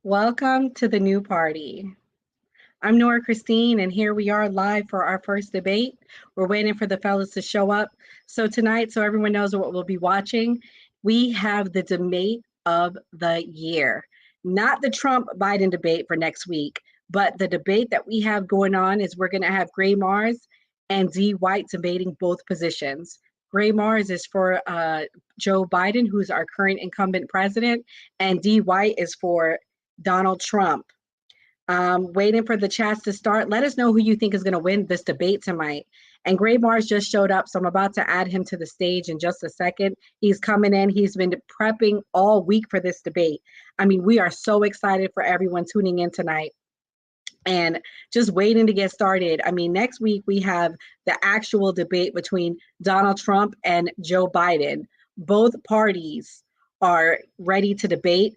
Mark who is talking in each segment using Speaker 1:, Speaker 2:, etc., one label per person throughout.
Speaker 1: Welcome to the new party. I'm Nora Christine, and here we are live for our first debate. We're waiting for the fellas to show up. So tonight, so everyone knows what we'll be watching, we have the debate of the year. Not the Trump-Biden debate for next week, but the debate that we have going on is we're going to have Gray Marz and D. White debating both positions. Gray Marz is for Joe Biden, who's our current incumbent president, and D. White is for Donald Trump. Waiting for the chats to start. Let us know who you think is going to win this debate tonight. And Gray Marz just showed up, so I'm about to add him to the stage in just a second. He's coming in. He's been prepping all week for this debate. I mean, we are so excited for everyone tuning in tonight and just waiting to get started. I mean, next week we have the actual debate between Donald Trump and Joe Biden. Both parties are ready to debate.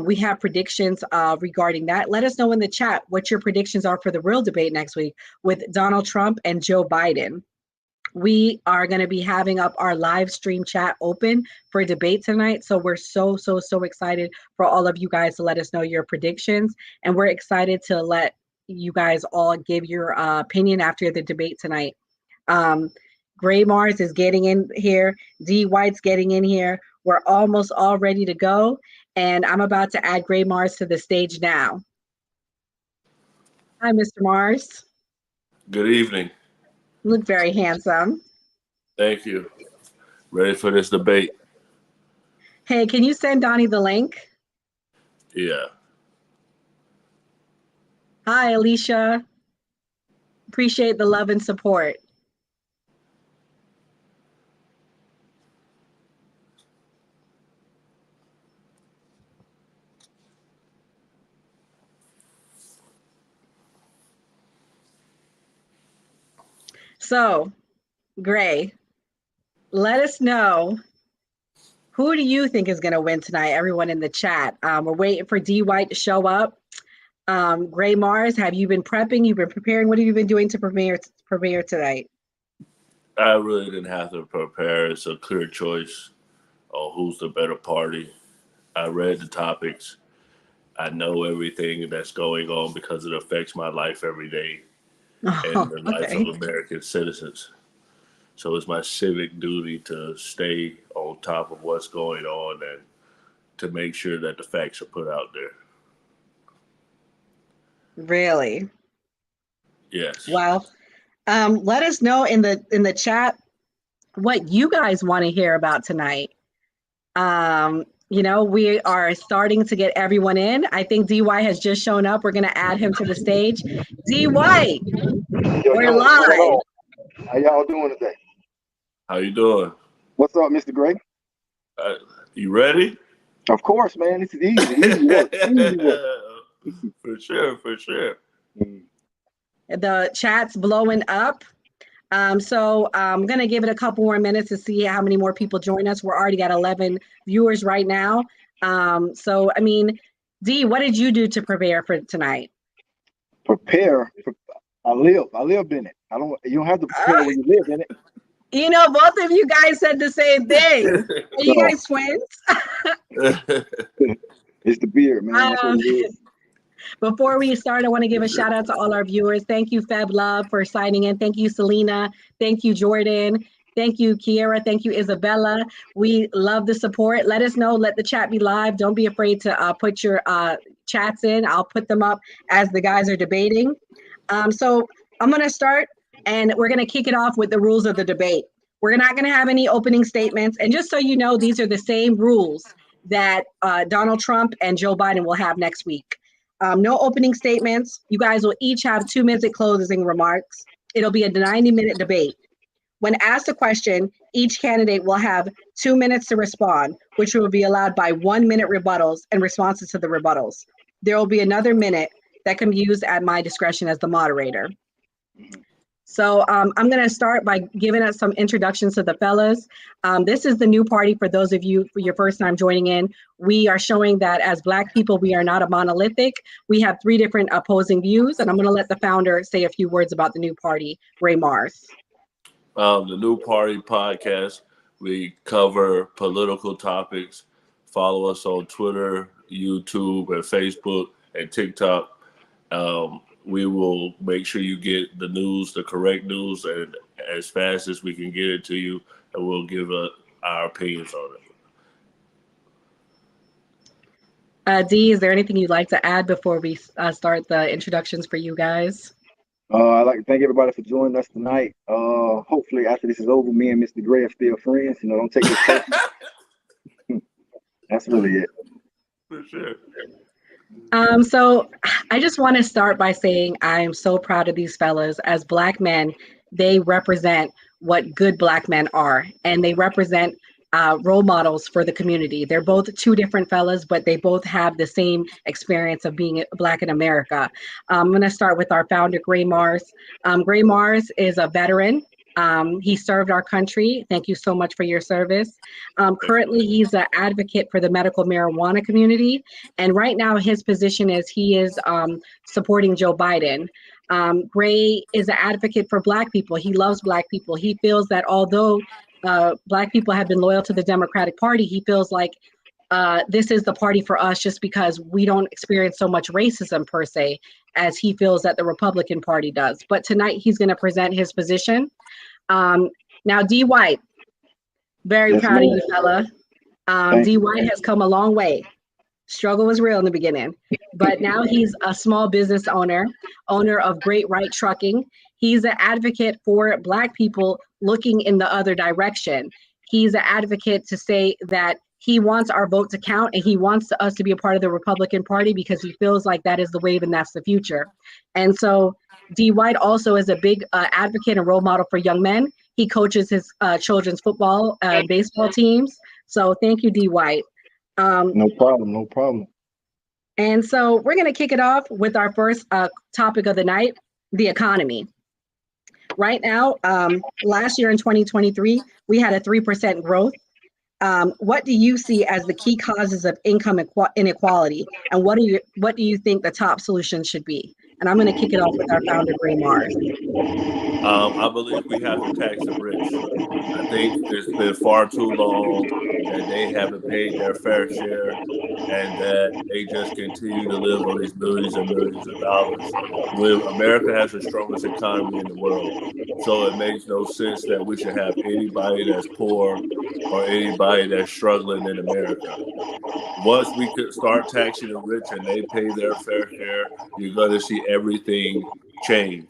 Speaker 1: We have predictions regarding that. Let us know in the chat what your predictions are for the real debate next week with Donald Trump and Joe Biden. We are going to be having up our live stream chat open for debate tonight. So we're so excited for all of you guys to let us know your predictions. And we're excited to let you guys all give your opinion after the debate tonight. Gray Marz is getting in here. D. White's getting in here. We're almost all ready to go. And I'm about to add Gray Marz to the stage now. Hi, Mr. Marz.
Speaker 2: Good evening.
Speaker 1: You look very handsome.
Speaker 2: Thank you. Ready for this debate?
Speaker 1: Hey, can you send Donnie the link?
Speaker 2: Yeah.
Speaker 1: Hi, Alicia. Appreciate the love and support. So, Gray, let us know, who do you think is going to win tonight? Everyone in the chat. We're waiting for D. White to show up. Gray Marz, have you been prepping? You've been preparing? What have you been doing to prepare tonight?
Speaker 2: I really didn't have to prepare. It's a clear choice on who's the better party. I read the topics. I know everything that's going on because it affects my life every day and the life of American citizens. So it's my civic duty to stay on top of what's going on and to make sure that the facts are put out there.
Speaker 1: Really?
Speaker 2: Yes.
Speaker 1: Well, let us know in the chat what you guys want to hear about tonight. You know, we are starting to get everyone in. I think DY has just shown up. We're going to add him to the stage. DY, we're live.
Speaker 3: How y'all doing today?
Speaker 2: How you doing?
Speaker 3: What's up, Mr. Gray?
Speaker 2: You ready?
Speaker 3: Of course, man. This is easy work. Easy work.
Speaker 2: For sure.
Speaker 1: The chat's blowing up. So I'm going to give it a couple more minutes to see how many more people join us. We're already at 11 viewers right now. So, I mean, D, what did you do to prepare for tonight?
Speaker 3: Prepare? I lived in it. You don't have to prepare when you live in it.
Speaker 1: You know, both of you guys said the same thing. Are you guys twins?
Speaker 3: It's the beard, man. That's what it is.
Speaker 1: Before we start, I want to give a shout out to all our viewers. Thank you, Feb Love, for signing in. Thank you, Selena. Thank you, Jordan. Thank you, Kiera. Thank you, Isabella. We love the support. Let us know. Let the chat be live. Don't be afraid to put your chats in. I'll put them up as the guys are debating. So I'm going to start, and we're going to kick it off with the rules of the debate. We're not going to have any opening statements. And just so you know, these are the same rules that Donald Trump and Joe Biden will have next week. No opening statements. You guys will each have 2-minute closing remarks. It'll be a 90-minute debate. When asked a question, each candidate will have 2 minutes to respond, which will be allowed by 1-minute rebuttals and responses to the rebuttals. There will be another minute that can be used at my discretion as the moderator. So I'm going to start by giving us some introductions to the fellas. This is the new party for those of you for your first time joining in. We are showing that as Black people, we are not a monolithic. We have 3 different opposing views, and I'm going to let the founder say a few words about the new party, Gray Marz.
Speaker 2: The New Party podcast, we cover political topics. Follow us on Twitter YouTube, and Facebook, and TikTok. We will make sure you get the news, the correct news, and as fast as we can get it to you, and we'll give our opinions on
Speaker 1: it. Dee, is there anything you'd like to add before we start the introductions for you guys?
Speaker 3: I'd like to thank everybody for joining us tonight. Hopefully, after this is over, me and Mr. Gray are still friends. Don't take this personal. That's really it.
Speaker 2: For sure.
Speaker 1: So I just want to start by saying I am so proud of these fellas. As Black men, they represent what good Black men are, and they represent role models for the community. They're both two different fellas, but they both have the same experience of being Black in America. I'm going to start with our founder, Gray Marz. Gray Marz is a veteran. He served our country. Thank you so much for your service. Currently, he's an advocate for the medical marijuana community. And right now, his position is he is supporting Joe Biden. Gray is an advocate for Black people. He loves Black people. He feels that although Black people have been loyal to the Democratic Party, he feels like this is the party for us just because we don't experience so much racism per se as he feels that the Republican Party does. But tonight he's going to present his position. Now, D. White, very proud of you, fella. D. White has come a long way. Struggle was real in the beginning, but now he's a small business owner of Great Right Trucking. He's an advocate for Black people looking in the other direction. He's an advocate to say that he wants our vote to count, and he wants us to be a part of the Republican Party because he feels like that is the wave and that's the future. And so D. White also is a big advocate and role model for young men. He coaches his children's football and baseball teams. So thank you, D. White.
Speaker 3: No problem.
Speaker 1: And so we're going to kick it off with our first topic of the night, the economy. Right now, last year in 2023, we had a 3% growth. What do you see as the key causes of income inequality, and what do you think the top solution should be? And I'm going to kick it off with our founder, Gray Marz.
Speaker 2: I believe we have to tax the rich. I think it's been far too long that they haven't paid their fair share, and that they just continue to live on these millions and millions of dollars. When America has the strongest economy in the world, so it makes no sense that we should have anybody that's poor or anybody that's struggling in America. Once we could start taxing the rich and they pay their fair share, you're going to see everything change.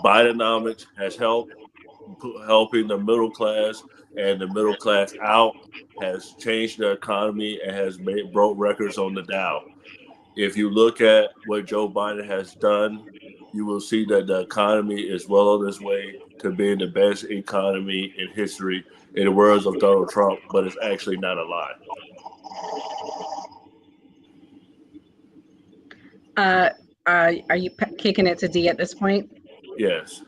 Speaker 2: Bidenomics has helping the middle class, and the middle class out has changed the economy and has broke records on the Dow. If you look at what Joe Biden has done, you will see that the economy is well on its way to being the best economy in history, in the words of Donald Trump, but it's actually not a lie.
Speaker 1: Are you kicking it to D at this point?
Speaker 2: Yes.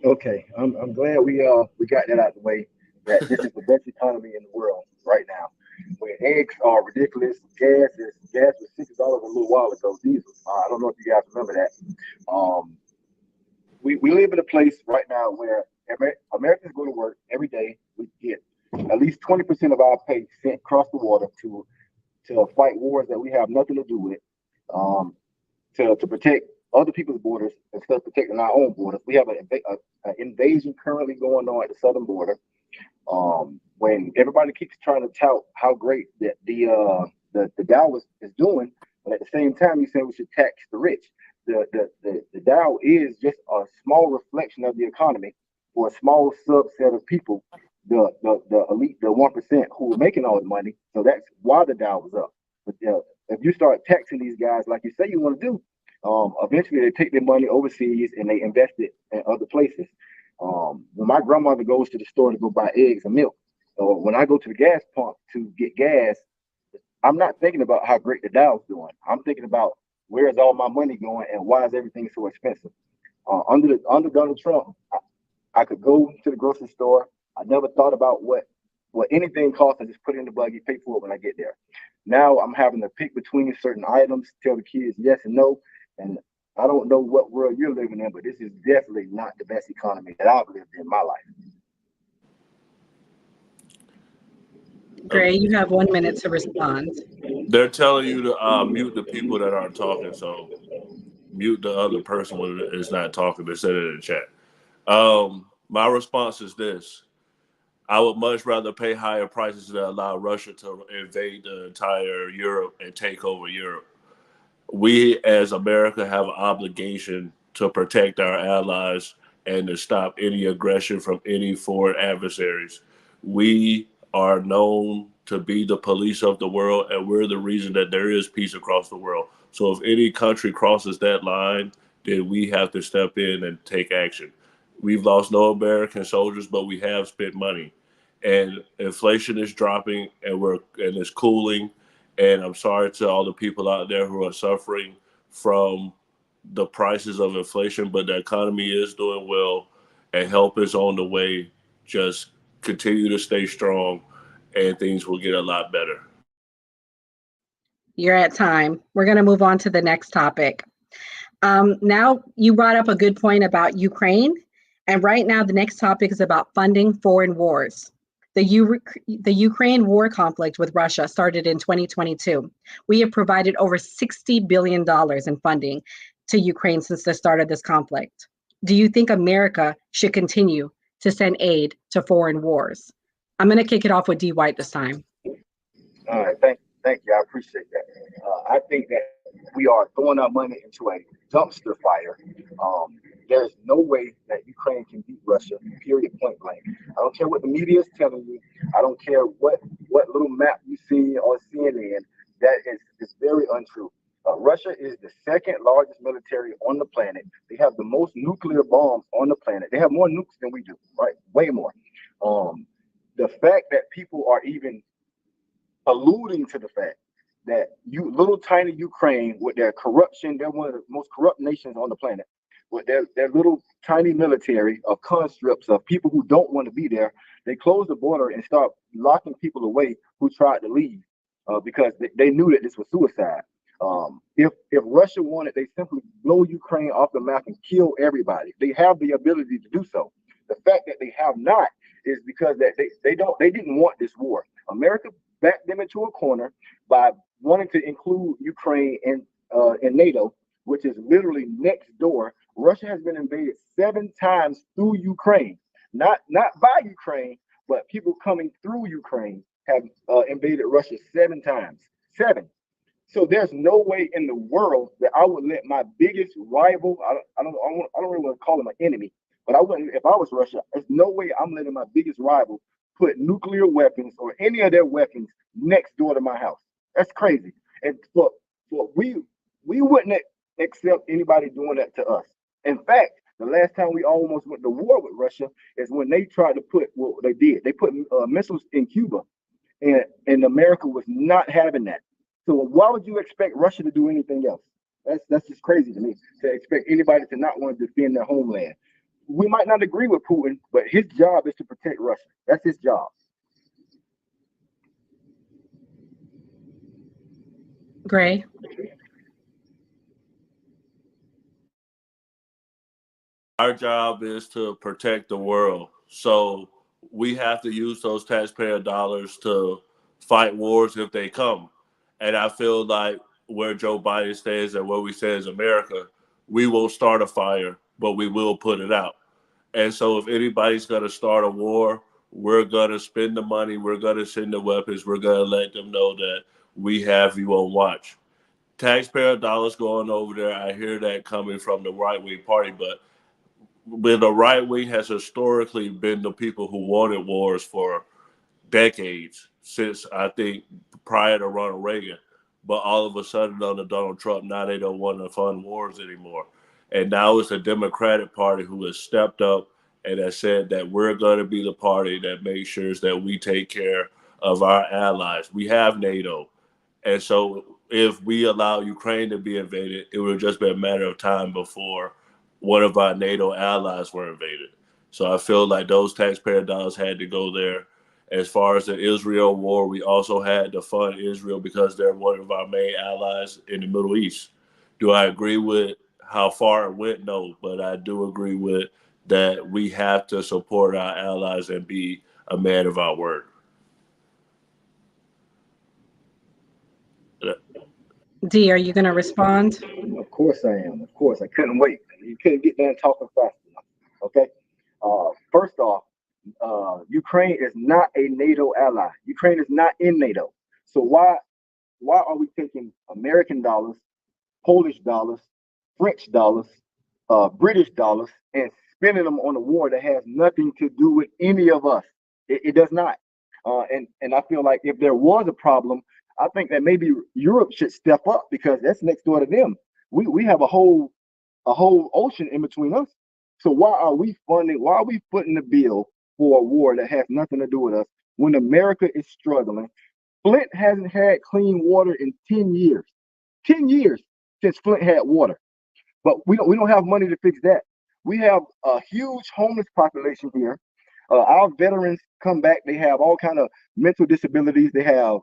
Speaker 3: Okay, I'm glad we got that out of the way. That this is the best economy in the world right now. When eggs are ridiculous, gas was $60 a little while ago. Diesel. I don't know if you guys remember that. We live in a place right now where Americans go to work every day. We get at least 20% of our pay sent across the water to fight wars that we have nothing to do with, to protect other people's borders instead of protecting our own borders. We have an invasion currently going on at the southern border. When everybody keeps trying to tout how great that the Dow is doing, but at the same time you say we should tax the rich. The Dow is just a small reflection of the economy for a small subset of people, the elite, the 1% who are making all the money. So that's why the Dow was up. But if you start taxing these guys like you say you want to do, eventually they take their money overseas and they invest it in other places. When my grandmother goes to the store to go buy eggs and milk, or when I go to the gas pump to get gas, I'm not thinking about how great the Dow's doing. I'm thinking about where is all my money going and why is everything so expensive? Under Donald Trump, I could go to the grocery store. I never thought about what anything costs. I just put it in the buggy, pay for it when I get there. Now I'm having to pick between certain items, tell the kids yes and no. And I don't know what world you're living in, but this is definitely not the best economy that I've lived in my life.
Speaker 1: Gray, you have 1 minute to respond.
Speaker 2: They're telling you to mute the people that aren't talking, so mute the other person when it's not talking. They said it in the chat. My response is this. I would much rather pay higher prices to allow Russia to invade the entire Europe and take over Europe. We, as America, have an obligation to protect our allies and to stop any aggression from any foreign adversaries. We are known to be the police of the world, and we're the reason that there is peace across the world. So if any country crosses that line, then we have to step in and take action. We've lost no American soldiers, but we have spent money. And inflation is dropping, and it's cooling. And I'm sorry to all the people out there who are suffering from the prices of inflation, but the economy is doing well, and help is on the way. Just continue to stay strong, and things will get a lot better.
Speaker 1: You're at time. We're going to move on to the next topic. Now, you brought up a good point about Ukraine. And right now, the next topic is about funding foreign wars. The Ukraine war conflict with Russia started in 2022. We have provided over $60 billion in funding to Ukraine since the start of this conflict. Do you think America should continue to send aid to foreign wars? I'm going to kick it off with D. White this time.
Speaker 3: All right, thank you. I appreciate that. I think that we are throwing our money into a dumpster fire. There's no way that Ukraine can beat Russia, period, point blank. I don't care what the media is telling you. I don't care what little map you see on CNN. That is very untrue. Russia is the second largest military on the planet. They have the most nuclear bombs on the planet. They have more nukes than we do, right? Way more. The fact that people are even alluding to the fact that little tiny Ukraine with their corruption, they're one of the most corrupt nations on the planet, with their little tiny military of conscripts of people who don't want to be there. They closed the border and start locking people away who tried to leave because they knew that this was suicide. If Russia wanted, they simply blow Ukraine off the map and kill everybody. They have the ability to do so. The fact that they have not is because that they didn't want this war. America backed them into a corner by wanting to include Ukraine in NATO, which is literally next door. Russia has been invaded 7 times through Ukraine, not by Ukraine, but people coming through Ukraine have invaded Russia 7 times. 7. So there's no way in the world that I would let my biggest rival, I don't really want to call him an enemy, but I wouldn't, if I was Russia, there's no way I'm letting my biggest rival put nuclear weapons or any of their weapons next door to my house. That's crazy. And we wouldn't accept anybody doing that to us. In fact, the last time we almost went to war with Russia is when they tried to put, well, they did. They put missiles in Cuba, and America was not having that. So why would you expect Russia to do anything else? That's just crazy to me, to expect anybody to not want to defend their homeland. We might not agree with Putin, but his job is to protect Russia. That's his job.
Speaker 1: Gray.
Speaker 2: Our job is to protect the world. So we have to use those taxpayer dollars to fight wars if they come. And I feel like where Joe Biden stands and what we say as America, we won't start a fire, but we will put it out. And so if anybody's going to start a war, we're going to spend the money, we're going to send the weapons, we're going to let them know that we have you on watch. Taxpayer dollars going over there, I hear that coming from the right-wing party, but the right wing has historically been the people who wanted wars for decades, since I think prior to Ronald Reagan. But all of a sudden under Donald Trump, now they don't want to fund wars anymore. And now it's the Democratic Party who has stepped up and has said that we're going to be the party that makes sure that we take care of our allies. We have NATO. And so if we allow Ukraine to be invaded, it would just be a matter of time before one of our NATO allies were invaded. So I feel like those taxpayer dollars had to go there. As far as the Israel war, we also had to fund Israel because they're one of our main allies in the Middle East. Do I agree with how far it went? No, but I do agree with that we have to support our allies and be a man of our word.
Speaker 1: D, are you going to respond?
Speaker 3: Of course I am. Of course, I couldn't wait. You couldn't get done talking fast enough. Okay. First off, Ukraine is not a NATO ally. Ukraine is not in NATO. So why are we taking American dollars, Polish dollars, French dollars, British dollars, and spending them on a war that has nothing to do with any of us? It does not. And I feel like if there was a problem, I think that maybe Europe should step up because that's next door to them. We have a whole ocean in between us. So why are we funding? Why are we putting the bill for a war that has nothing to do with us when America is struggling? Flint hasn't had clean water in 10 years. 10 years since Flint had water. But we don't have money to fix that. We have a huge homeless population here. Our veterans come back, they have all kind of mental disabilities, they have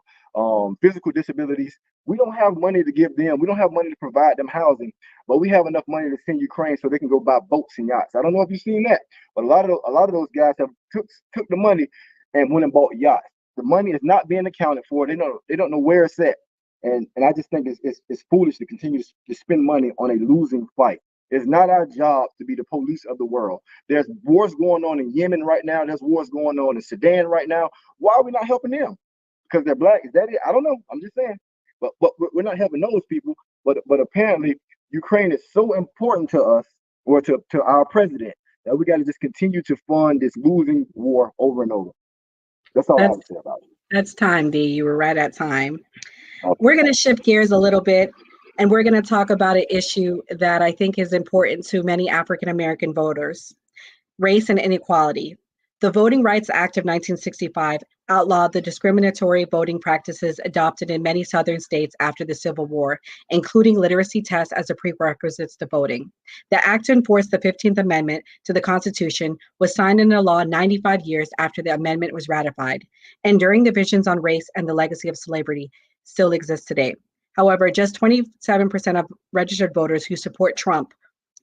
Speaker 3: physical disabilities. We don't have money to give them. We don't have money to provide them housing, but we have enough money to send Ukraine so they can go buy boats and yachts. I don't know if you've seen that, but a lot of those guys have took the money and went and bought yachts. The money is not being accounted for. They don't know where it's at, and I just think it's foolish to continue to spend money on a losing fight. It's not our job to be the police of the world. There's wars going on in Yemen right now. There's wars going on in Sudan right now. Why are we not helping them? Because they're black? Is that it? I don't know. I'm just saying. But we're not helping those people. But apparently Ukraine is so important to us or to our president that we got to just continue to fund this losing war over and over. That's all I have
Speaker 1: That's
Speaker 3: to say about it.
Speaker 1: that's time, D. You were right at time.
Speaker 3: Okay.
Speaker 1: We're going to shift gears a little bit and we're going to talk about an issue that I think is important to many African American voters: race and inequality. The Voting Rights Act of 1965 outlawed the discriminatory voting practices adopted in many Southern states after the Civil War, including literacy tests as a prerequisite to voting. The act to enforce the 15th Amendment to the Constitution was signed into law 95 years after the amendment was ratified. Enduring divisions on race and the legacy of slavery still exist today. However, just 27% of registered voters who support Trump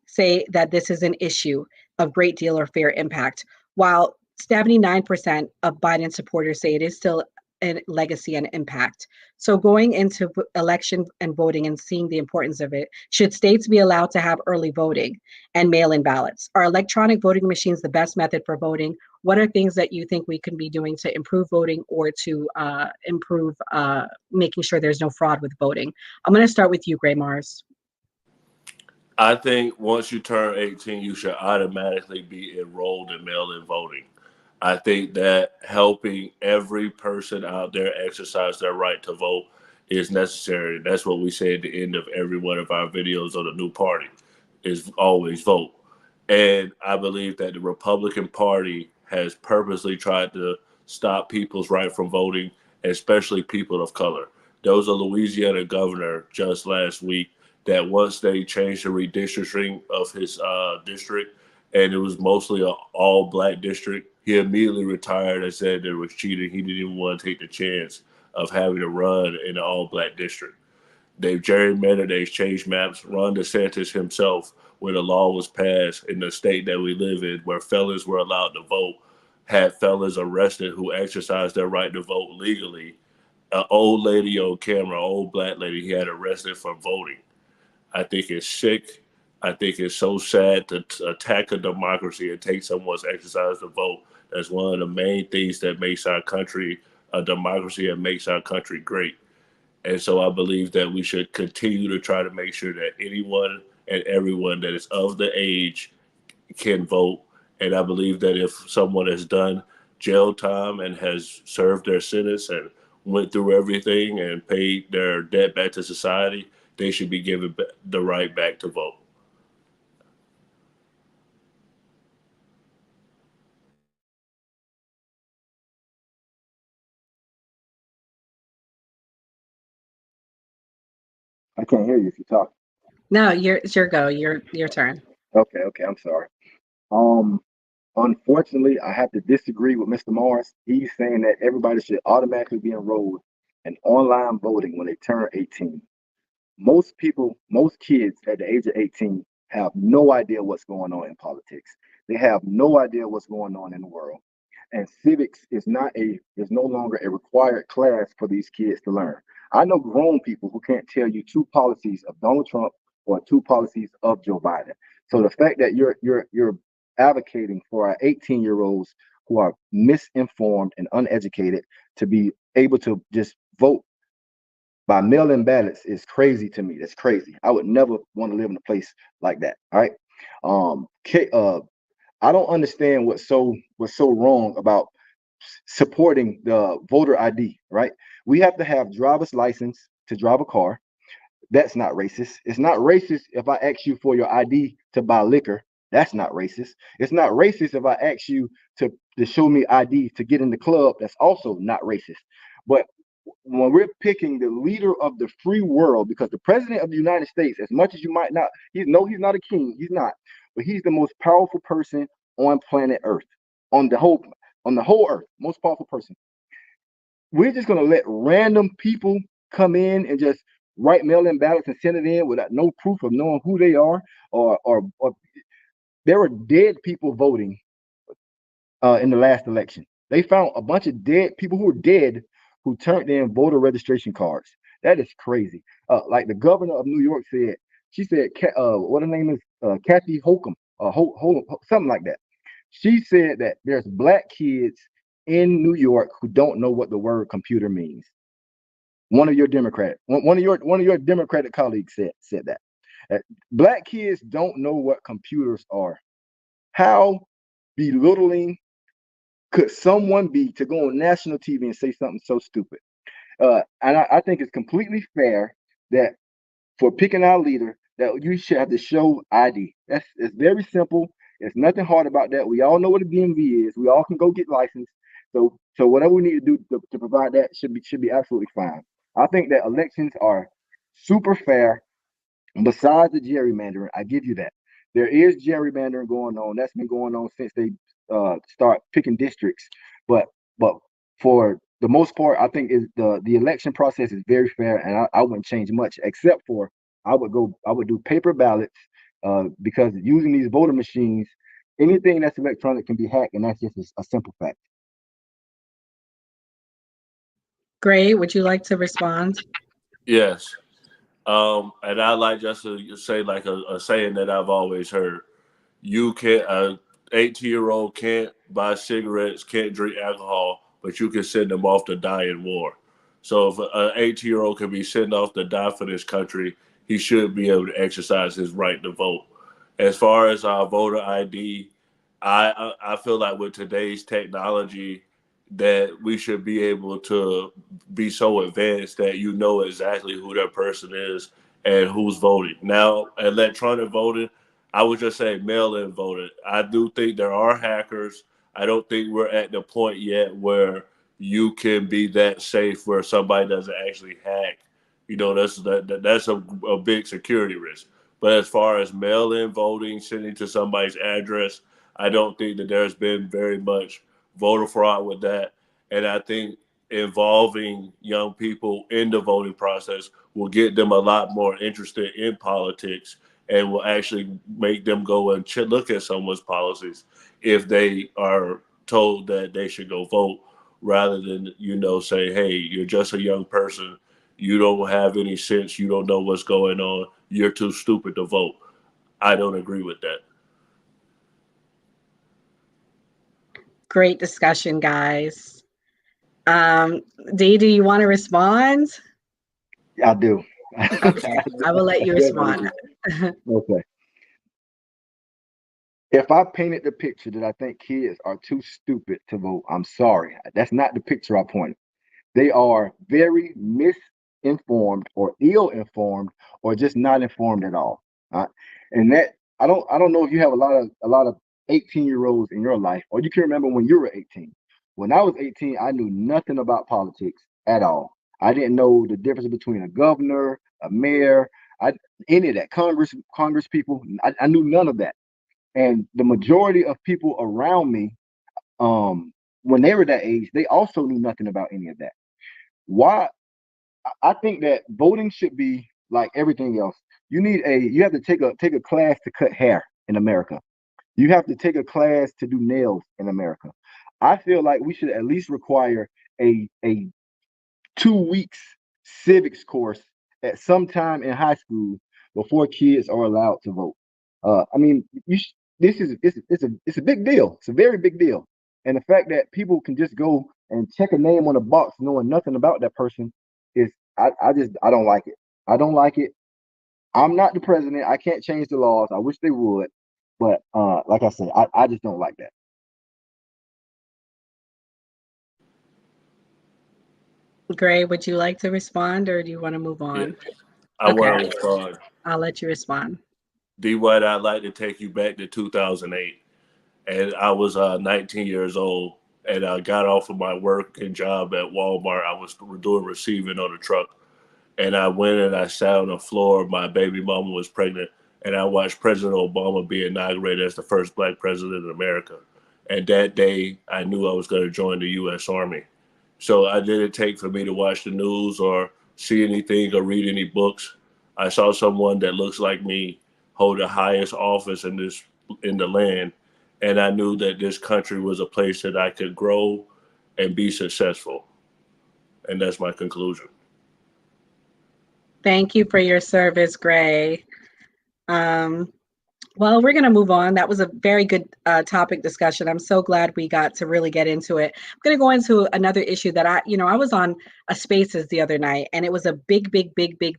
Speaker 1: say that this is an issue of great deal or fair impact, while 79% of Biden supporters say it is still a legacy and impact. So going into election and voting and seeing the importance of it, should states be allowed to have early voting and mail-in ballots? Are electronic voting machines the best method for voting? What are things that you think we can be doing to improve voting or to improve making sure there's no fraud with voting? I'm going to start with you, Gray Marz.
Speaker 2: I think once you turn 18, you should automatically be enrolled in mail-in voting. I think that helping every person out there exercise their right to vote is necessary. That's what we say at the end of every one of our videos on the new party, is always vote. And I believe that the Republican Party has purposely tried to stop people's right from voting, especially people of color. There was a Louisiana governor just last week that once they changed the redistricting of his district, and it was mostly an all-black district, he immediately retired and said there was cheating. He didn't even want to take the chance of having to run in an all-black district. They've gerrymandered, they've changed maps. Ron DeSantis himself, when the law was passed in the state that we live in, where felons were allowed to vote, had felons arrested who exercised their right to vote legally. An old lady on camera, an old black lady, he had arrested for voting. I think it's sick. I think it's so sad to attack a democracy and take someone's exercise to vote. That's one of the main things that makes our country a democracy and makes our country great. And so I believe that we should continue to try to make sure that anyone and everyone that is of the age can vote. And I believe that if someone has done jail time and has served their sentence and went through everything and paid their debt back to society, they should be given the right back to vote.
Speaker 3: I can't hear you if you talk.
Speaker 1: No, it's your go. Your turn.
Speaker 3: Okay, I'm sorry. Um, Unfortunately, I have to disagree with Mr. Morris. He's saying that everybody should automatically be enrolled in online voting when they turn 18. Most people, most kids at the age of 18 have no idea what's going on in politics. They have no idea what's going on in the world. And civics is no longer a required class for these kids to learn. I know grown people who can't tell you two policies of Donald Trump or two policies of Joe Biden. So the fact that you're advocating for our 18-year-olds who are misinformed and uneducated to be able to just vote by mail-in ballots is crazy to me. That's crazy. I would never want to live in a place like that. All right. I don't understand what's so wrong about supporting the voter ID, right? We have to have driver's license to drive a car. That's not racist. It's not racist if I ask you for your ID to buy liquor. That's not racist. It's not racist if I ask you to show me ID to get in the club. That's also not racist. But when we're picking the leader of the free world, because the president of the United States, as much as you might not, he's not a king, he's not, but he's the most powerful person on planet Earth, on the whole earth, most powerful person. We're just gonna let random people come in and just write mail-in ballots and send it in without no proof of knowing who they are, or there were dead people voting in the last election. They found a bunch of dead people who were dead who turned in voter registration cards. That is crazy. Like the governor of New York said, she said, what her name is, Kathy Holcomb, something like that. She said that there's black kids in New York who don't know what the word computer means. One of your Democratic colleagues said that. Black kids don't know what computers are. How belittling could someone be to go on national TV and say something so stupid? And I think it's completely fair that for picking our leader, that you should have to show ID. It's very simple. There's nothing hard about that. We all know what a DMV is. We all can go get licensed. So whatever we need to do to provide that should be absolutely fine. I think that elections are super fair. Besides the gerrymandering, I give you that. There is gerrymandering going on. That's been going on since they start picking districts. But but for the most part, I think is the election process is very fair, and I wouldn't change much except for I would do paper ballots because using these voter machines, anything that's electronic can be hacked, and that's just a simple fact.
Speaker 1: Gray, would you like to respond?
Speaker 2: Yes. And I like just to say like a saying that I've always heard. You can't, 18-year-old can't buy cigarettes, can't drink alcohol, but you can send them off to die in war. So if an 18-year-old can be sent off to die for this country, he should be able to exercise his right to vote. As far as our voter ID, I feel like with today's technology that we should be able to be so advanced that you know exactly who that person is and who's voting. Now, electronic voting, I would just say mail-in voting. I do think there are hackers. I don't think we're at the point yet where you can be that safe where somebody doesn't actually hack. You know, that's a big security risk. But as far as mail-in voting, sending to somebody's address, I don't think that there's been very much voter fraud with that. And I think involving young people in the voting process will get them a lot more interested in politics and will actually make them go and look at someone's policies if they are told that they should go vote rather than, say, hey, you're just a young person. You don't have any sense. You don't know what's going on. You're too stupid to vote. I don't agree with that.
Speaker 1: Great discussion, guys. Dee, do you want to respond?
Speaker 3: I do.
Speaker 1: Okay, I will let you respond.
Speaker 3: Okay. If I painted the picture that I think kids are too stupid to vote, I'm sorry. That's not the picture I pointed. They are very misinformed or ill-informed or just not informed at all. And that I don't know if you have a lot of 18-year-olds in your life, or you can remember when you were 18. When I was 18, I knew nothing about politics at all. I didn't know the difference between a governor, a mayor, any of that, Congress people. I knew none of that. And the majority of people around me, when they were that age, they also knew nothing about any of that. Why? I think that voting should be like everything else. You have to take a class to cut hair in America. You have to take a class to do nails in America. I feel like we should at least require a 2 weeks civics course at some time in high school before kids are allowed to vote. I mean, this is it's a big deal. It's a very big deal. And the fact that people can just go and check a name on a box knowing nothing about that person is I don't like it. I don't like it. I'm not the president. I can't change the laws. I wish they would. But like I said, I just don't like that.
Speaker 1: Gray, would you like to respond or do you want to move
Speaker 2: Yeah,
Speaker 1: on?
Speaker 2: I
Speaker 1: Okay.
Speaker 2: want to respond.
Speaker 1: I'll let you respond.
Speaker 2: D. White, I'd like to take you back to 2008. And I was 19 years old, and I got off of my work and job at Walmart. I was doing receiving on a truck, and I went and I sat on the floor. My baby mama was pregnant, and I watched President Obama be inaugurated as the first black president in America. And that day, I knew I was going to join the U.S. Army. So I didn't take for me to watch the news or see anything or read any books. I saw someone that looks like me hold the highest office in the land, and I knew that this country was a place that I could grow and be successful. And that's my conclusion.
Speaker 1: Thank you for your service, Gray. Well, we're going to move on. That was a very good topic discussion. I'm so glad we got to really get into it. I'm going to go into another issue that I was on a Spaces the other night, and it was a big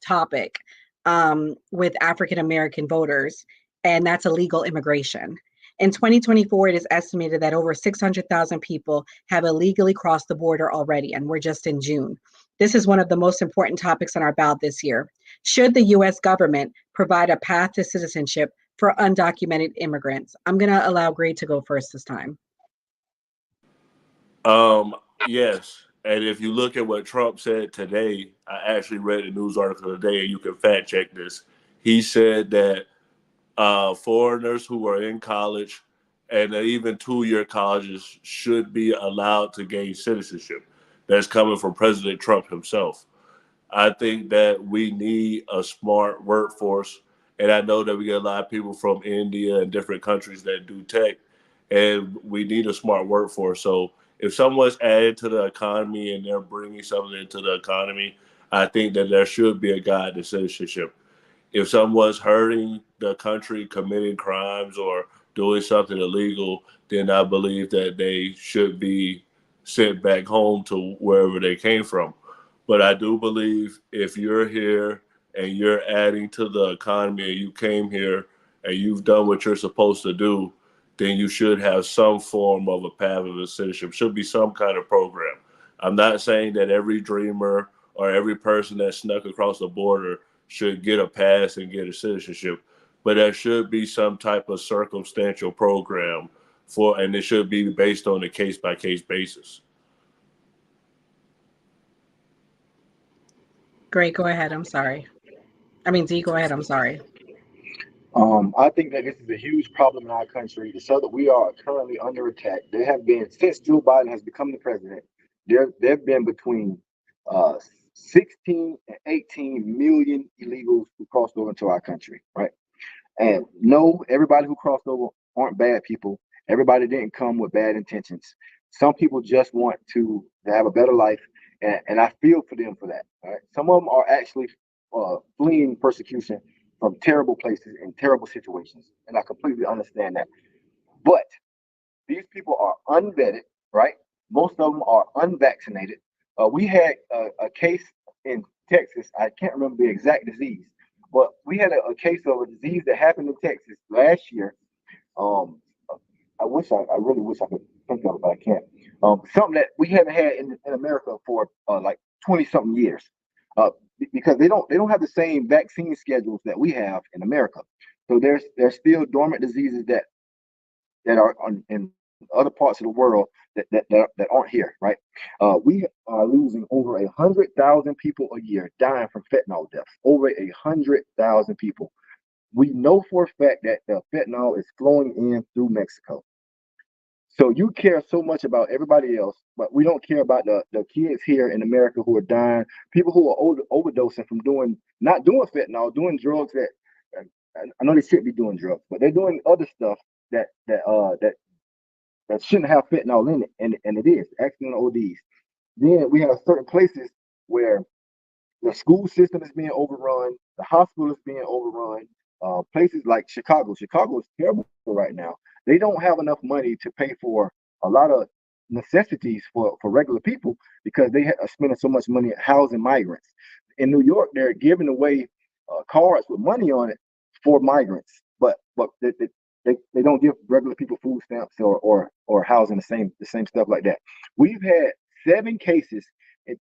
Speaker 1: topic with African American voters, and that's illegal immigration. In 2024, it is estimated that over 600,000 people have illegally crossed the border already, and we're just in June. This is one of the most important topics on our ballot this year. Should the U.S. government provide a path to citizenship for undocumented immigrants? I'm going to allow Gray to go first this time.
Speaker 2: Yes. And if you look at what Trump said today, I actually read a news article today, and you can fact check this. He said that foreigners who are in college and even 2-year colleges should be allowed to gain citizenship. That's coming from President Trump himself. I think that we need a smart workforce. And I know that we get a lot of people from India and different countries that do tech, and we need a smart workforce. So if someone's added to the economy and they're bringing something into the economy, I think that there should be a guide to citizenship. If someone's hurting the country, committing crimes or doing something illegal, then I believe that they should be sent back home to wherever they came from. But I do believe if you're here and you're adding to the economy and you came here and you've done what you're supposed to do, then you should have some form of a path of a citizenship. Should be some kind of program. I'm not saying that every dreamer or every person that snuck across the border should get a pass and get a citizenship, but there should be some type of circumstantial program and it should be based on a case by case basis.
Speaker 1: Gray, go ahead. I'm sorry. I mean, D, go ahead. I'm sorry.
Speaker 3: I think that this is a huge problem in our country. So that we are currently under attack. There have been, since Joe Biden has become the president, there have been between 16 and 18 million illegals who crossed over into our country, right? And no, everybody who crossed over aren't bad people. Everybody didn't come with bad intentions. Some people just want to have a better life, and I feel for them for that. Right? Some of them are actually fleeing persecution from terrible places and terrible situations, and I completely understand that. But these people are unvetted, right? Most of them are unvaccinated. We had a case in Texas. I can't remember the exact disease, but we had a case of a disease that happened in Texas last year. Um, I really wish I could think of it, but I can't. Something that we haven't had in America for like 20 something years, because they don't have the same vaccine schedules that we have in America. So there's still dormant diseases that are in other parts of the world that aren't here, right? We are losing over 100,000 people a year dying from fentanyl deaths. Over 100,000 people. We know for a fact that the fentanyl is flowing in through Mexico. So you care so much about everybody else, but we don't care about the kids here in America who are dying, people who are overdosing from not doing fentanyl, doing drugs that I know they shouldn't be doing drugs, but they're doing other stuff that shouldn't have fentanyl in it, and it is accidental ODs. Then we have certain places where The school system is being overrun. The hospital is being overrun. Places like Chicago. Chicago is terrible right now. They don't have enough money to pay for a lot of necessities for regular people because they are spending so much money housing migrants. In New York, they're giving away cards with money on it for migrants, but they don't give regular people food stamps or housing the same stuff like that. We've had 7 cases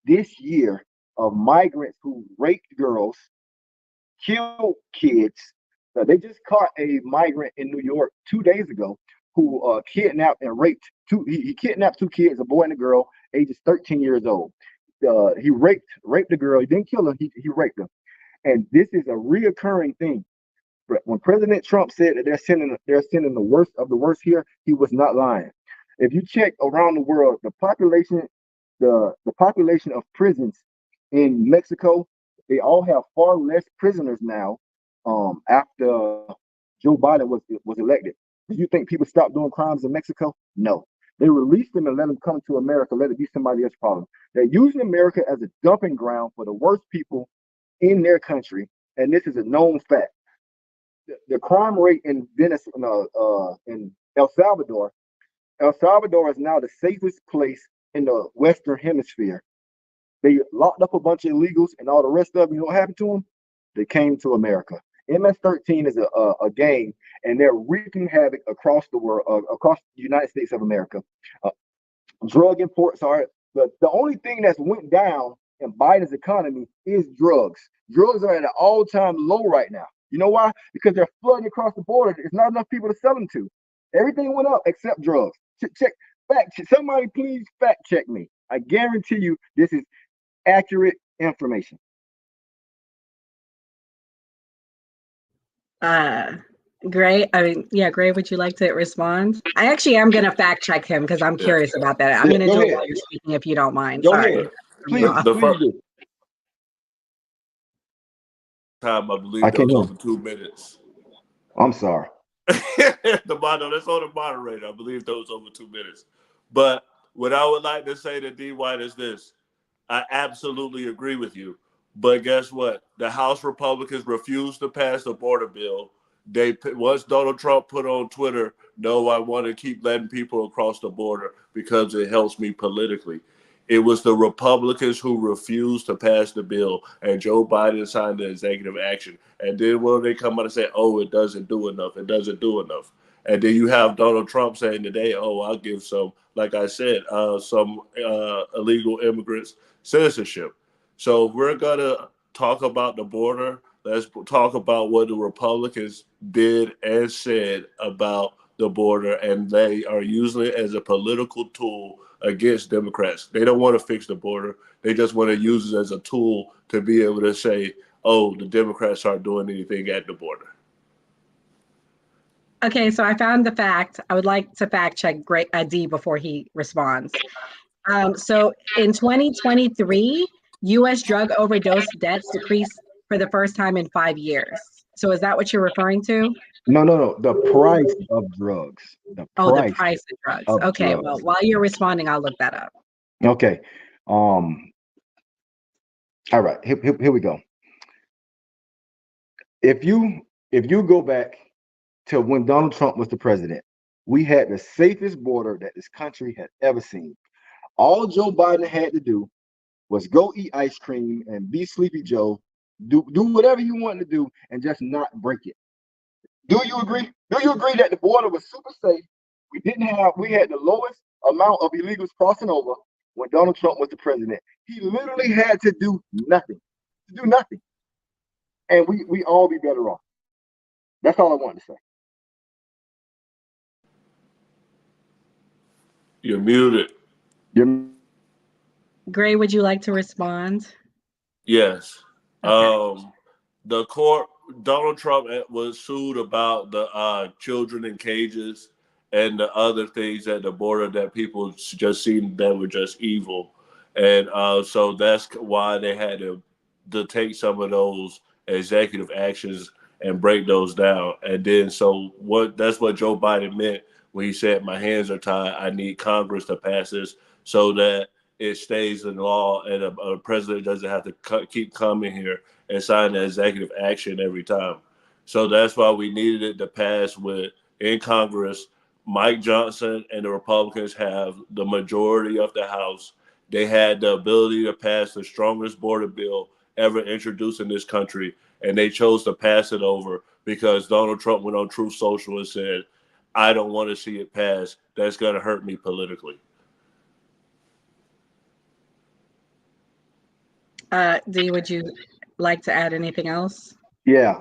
Speaker 3: this year of migrants who raped girls, killed kids. They just caught a migrant in New York 2 days ago who kidnapped and raped two. He kidnapped 2 kids, a boy and a girl, ages 13 years old. He raped the girl. He didn't kill her. He raped them. And this is a reoccurring thing. But when President Trump said that they're sending the worst of the worst here, he was not lying. If you check around the world, the population of prisons in Mexico, they all have far less prisoners now. After Joe Biden was elected, do you think people stopped doing crimes in Mexico? No, they released them and let them come to America. Let it be somebody else's problem. They're using America as a dumping ground for the worst people in their country, and this is a known fact. The crime rate in in El Salvador. El Salvador is now the safest place in the Western Hemisphere. They locked up a bunch of illegals and all the rest of them. You know what happened to them? They came to America. MS-13 is a gang, and they're wreaking havoc across the world, across the United States of America. Drug imports are the only thing that's went down in Biden's economy is drugs. Drugs are at an all-time low right now. You know why? Because they're flooding across the border. There's not enough people to sell them to. Everything went up except drugs. Somebody please fact check me. I guarantee you this is accurate information.
Speaker 1: Gray, Gray, would you like to respond? I actually am going to fact check him because I'm curious about that. I'm going to do it while you're speaking if you don't mind.
Speaker 3: Go
Speaker 1: Sorry.
Speaker 3: ahead. Please do.
Speaker 2: Time, I believe that was over 2 minutes.
Speaker 3: I'm sorry.
Speaker 2: That's on the moderator. I believe that was over 2 minutes. But what I would like to say to D. White is this. I absolutely agree with you. But guess what? The House Republicans refused to pass the border bill. Once Donald Trump put on Twitter, no, I want to keep letting people across the border because it helps me politically. It was the Republicans who refused to pass the bill, and Joe Biden signed the executive action. And then when they come out and say, oh, it doesn't do enough, it doesn't do enough. And then you have Donald Trump saying today, oh, I'll give some, like I said, some illegal immigrants citizenship. So we're going to talk about the border. Let's talk about what the Republicans did and said about the border, and they are using it as a political tool against Democrats. They don't want to fix the border. They just want to use it as a tool to be able to say, oh, the Democrats aren't doing anything at the border.
Speaker 1: Okay, so I found the fact. I would like to fact check D before he responds. So in 2023, U.S. drug overdose deaths decreased for the first time in 5 years. So is that what you're referring to?
Speaker 3: No. The price of drugs. The price
Speaker 1: of drugs. Okay, drugs. Well, while you're responding, I'll look that up.
Speaker 3: Okay. All right. Here we go. If you go back to when Donald Trump was the president, we had the safest border that this country had ever seen. All Joe Biden had to do was go eat ice cream and be Sleepy Joe, do whatever you wanted to do and just not break it. Do you agree? Do you agree that the border was super safe? We had the lowest amount of illegals crossing over when Donald Trump was the president. He literally had to do nothing. And we all be better off. That's all I wanted to say.
Speaker 2: You're muted.
Speaker 1: Gray, would you like to respond?
Speaker 2: Yes. Okay. The court, Donald Trump was sued about the children in cages and the other things at the border that people just seen that were just evil. And so that's why they had to take some of those executive actions and break those down. And then that's what Joe Biden meant when he said, my hands are tied. I need Congress to pass this so that it stays in law, and a president doesn't have to keep coming here and sign the executive action every time. So that's why we needed it to pass in Congress. Mike Johnson and the Republicans have the majority of the House. They had the ability to pass the strongest border bill ever introduced in this country, and they chose to pass it over because Donald Trump went on Truth Social and said, I don't want to see it pass. That's going to hurt me politically.
Speaker 1: Dee, would you like to add anything else?
Speaker 3: Yeah.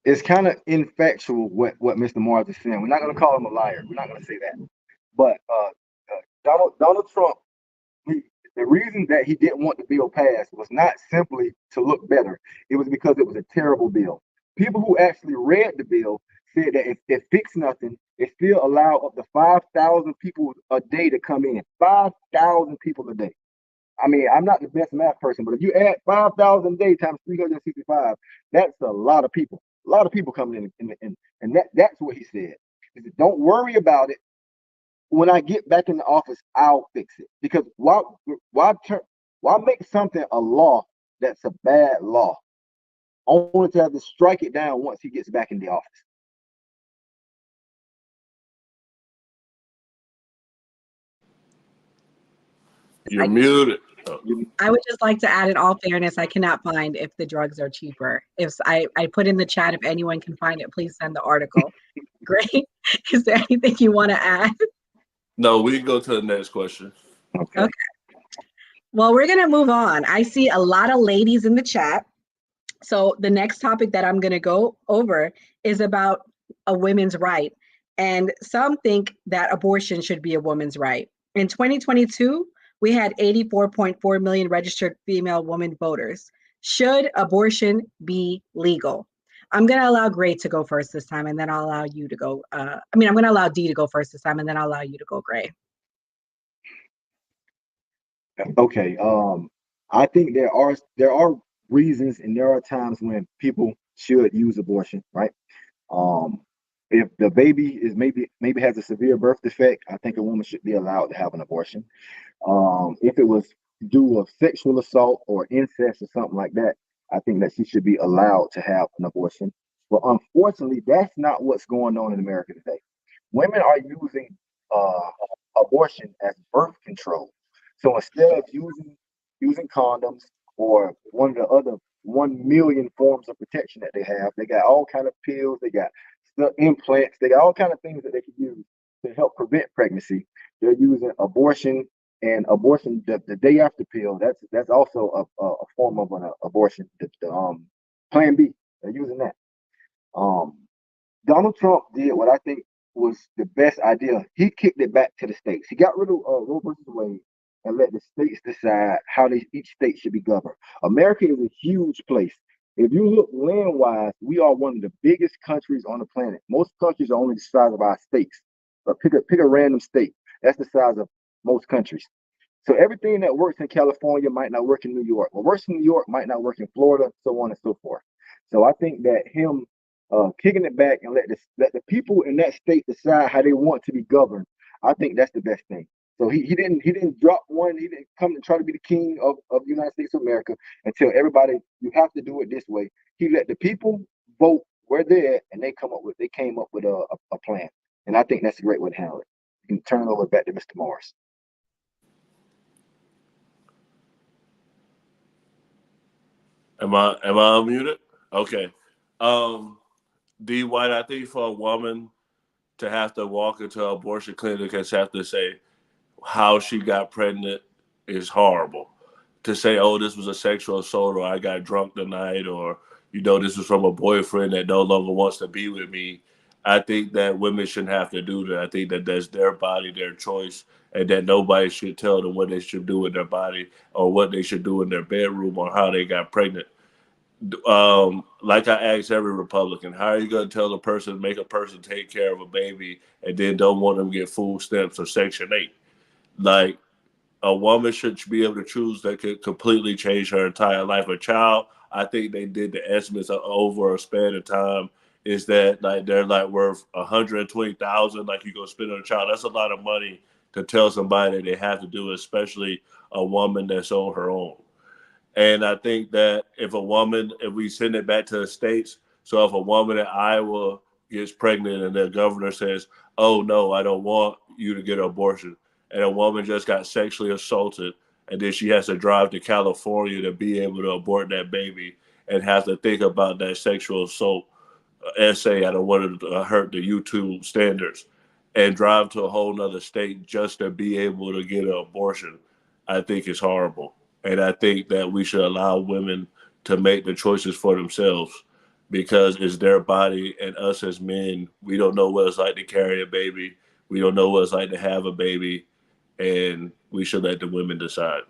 Speaker 3: It's kind of ineffectual what Mr. Marz is saying. We're not going to call him a liar. We're not going to say that. But Donald Trump, the reason that he didn't want the bill passed was not simply to look better. It was because it was a terrible bill. People who actually read the bill said that it fixed nothing. It still allowed up to 5,000 people a day to come in. 5,000 people a day. I mean, I'm not the best math person, but if you add 5,000 a day times 365, that's a lot of people. A lot of people coming in, and that's what he said. He said, don't worry about it. When I get back in the office, I'll fix it. Because why make something a law that's a bad law, only to have to strike it down once he gets back in the office?
Speaker 2: You're muted.
Speaker 1: I would just like to add, in all fairness, I cannot find if the drugs are cheaper. If I put in the chat, if anyone can find it, please send the article. Great. Is there anything you want to add?
Speaker 2: No, we can go to the next question.
Speaker 1: Okay. Well, we're going to move on. I see a lot of ladies in the chat. So the next topic that I'm going to go over is about a women's right. And some think that abortion should be a woman's right. In 2022, we had 84.4 million registered female women voters. Should abortion be legal? I'm going to allow Gray to go first this time, and then I'll allow you to go. I'm going to allow Dee to go first this time, and then I'll allow you to go, Gray.
Speaker 3: Okay. I think there are reasons and there are times when people should use abortion, right? If the baby is maybe has a severe birth defect, I think a woman should be allowed to have an abortion. If it was due to sexual assault or incest or something like that, I think that she should be allowed to have an abortion. But unfortunately, that's not what's going on in America today. Women are using abortion as birth control. So instead of using condoms or one of the other 1 million forms of protection that they got all kind of pills, they got implants, they got all kind of things that they can use to help prevent pregnancy. They're using abortion, and abortion the day after pill. That's also a form of an abortion. The Plan B. They're using that. Donald Trump did what I think was the best idea. He kicked it back to the states. He got rid of Roe versus Wade and let the states decide how each state should be governed. America is a huge place. If you look land-wise, we are one of the biggest countries on the planet. Most countries are only the size of our states. But pick a random state. That's the size of most countries. So everything that works in California might not work in New York. What works in New York might not work in Florida, so on and so forth. So I think that him kicking it back and let the people in that state decide how they want to be governed, I think that's the best thing. So he didn't drop one. He didn't come to try to be the king of the United States of America and tell everybody you have to do it this way. He let the people vote where they're at, and they came up with a plan. And I think that's a great way to handle it. You can turn it over back to Mr. Morris.
Speaker 2: Am I unmuted? Okay. D White, I think for a woman to have to walk into an abortion clinic and have to say how she got pregnant is horrible. To say, oh, this was a sexual assault, or I got drunk tonight, or this was from a boyfriend that no longer wants to be with me. I think that women shouldn't have to do that. I think that that's their body, their choice, and that nobody should tell them what they should do with their body or what they should do in their bedroom or how they got pregnant. Like I asked every Republican, how are you going to tell make a person take care of a baby and then don't want them to get food stamps or Section 8? Like, a woman should be able to choose that could completely change her entire life. A child, I think they did the estimates over a span of time, is that like they're like worth $120,000, like you go spend on a child. That's a lot of money to tell somebody that they have to do it, especially a woman that's on her own. And I think that if we send it back to the states, so if a woman in Iowa gets pregnant and the governor says, oh, no, I don't want you to get an abortion, and a woman just got sexually assaulted, and then she has to drive to California to be able to abort that baby and have to think about that sexual assault essay, I don't want to hurt the YouTube standards, and drive to a whole nother state just to be able to get an abortion, I think is horrible. And I think that we should allow women to make the choices for themselves, because it's their body, and us as men, we don't know what it's like to carry a baby. We don't know what it's like to have a baby, and we should let the women decide.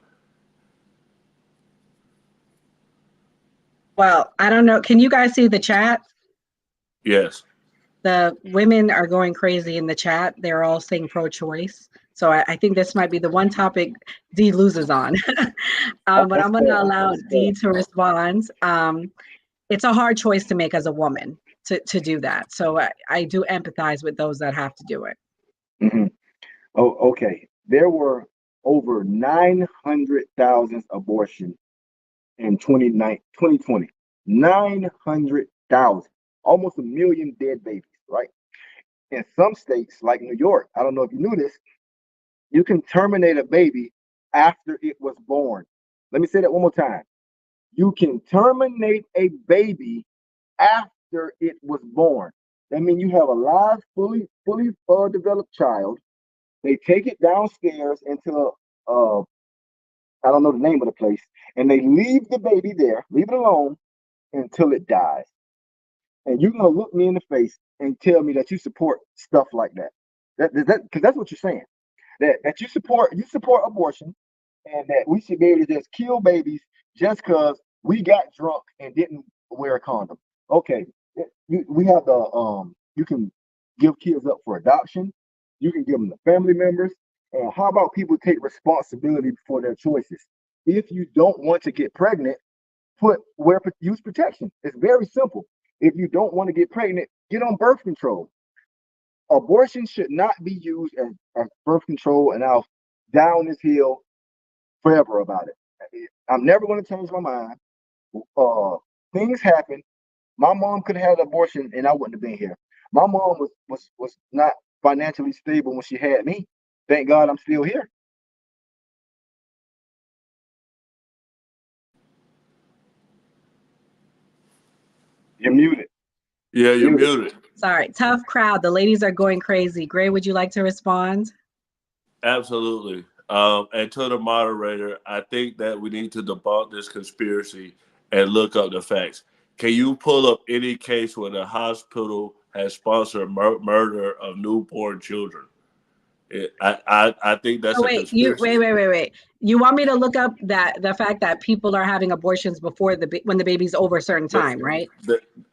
Speaker 1: Well, I don't know. Can you guys see the chat?
Speaker 2: Yes.
Speaker 1: The women are going crazy in the chat. They're all saying pro-choice. So I think this might be the one topic D loses on. But I'm going to allow D to respond. It's a hard choice to make as a woman to do that. So I do empathize with those that have to do it.
Speaker 3: Mm-hmm. Oh, okay. There were over 900,000 abortions in 2020. 900,000. Almost 1 million dead babies, right? In some states, like New York, I don't know if you knew this, you can terminate a baby after it was born. Let me say that one more time. You can terminate a baby after it was born. That means you have a live, fully developed child. They take it downstairs into I don't know the name of the place, and they leave the baby there, leave it alone until it dies. And you're gonna look me in the face and tell me that you support stuff like that. Because that's what you're saying. That you support abortion, and that we should be able to just kill babies just because we got drunk and didn't wear a condom. Okay, we have you can give kids up for adoption. You can give them to family members. And how about people take responsibility for their choices? If you don't want to get pregnant, use protection. It's very simple. If you don't want to get pregnant, get on birth control. Abortion should not be used as birth control, and I'll down this hill forever about it. I'm never going to change my mind. Things happen. My mom could have had an abortion, and I wouldn't have been here. My mom was not financially stable when she had me. Thank God I'm still here. You're muted.
Speaker 2: Yeah, you're muted.
Speaker 1: Sorry, tough crowd. The ladies are going crazy. Gray, would you like to respond?
Speaker 2: Absolutely. And to the moderator, I think that we need to debunk this conspiracy and look up the facts. Can you pull up any case where the hospital has sponsored murder of newborn children? I think that's a conspiracy.
Speaker 1: Wait. You want me to look up the fact that people are having abortions before when the baby's over a certain time, right?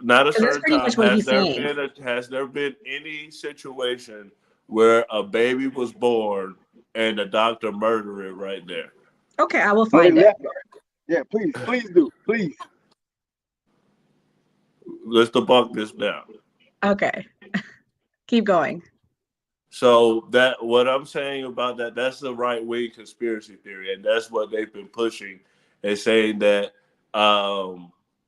Speaker 2: Not a certain
Speaker 1: that's pretty
Speaker 2: time.
Speaker 1: much what he's saying.
Speaker 2: Has there been any situation where a baby was born and the doctor murdered it right there?
Speaker 1: Okay, I will find it.
Speaker 3: Yeah, please do. Please.
Speaker 2: Let's debunk this now.
Speaker 1: Okay. Keep going.
Speaker 2: So that what I'm saying about that's the right-wing conspiracy theory, and that's what they've been pushing and saying that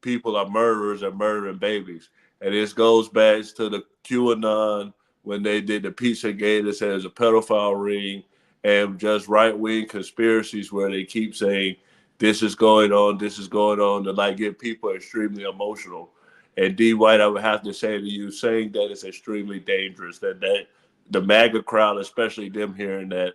Speaker 2: people are murderers and murdering babies. And this goes back to the QAnon when they did the Pizzagate that says a pedophile ring, and just right-wing conspiracies where they keep saying this is going on to like get people extremely emotional. And D. White, I would have to say to you, saying that is extremely dangerous, that the MAGA crowd, especially them hearing that,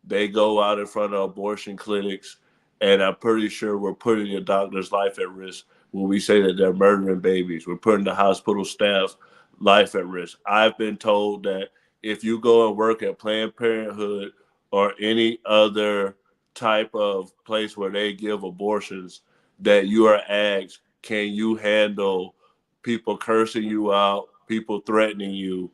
Speaker 2: they go out in front of abortion clinics, and I'm pretty sure we're putting your doctor's life at risk when we say that they're murdering babies. We're putting the hospital staff's life at risk. I've been told that if you go and work at Planned Parenthood or any other type of place where they give abortions, that you are asked, can you handle people cursing you out, people threatening you?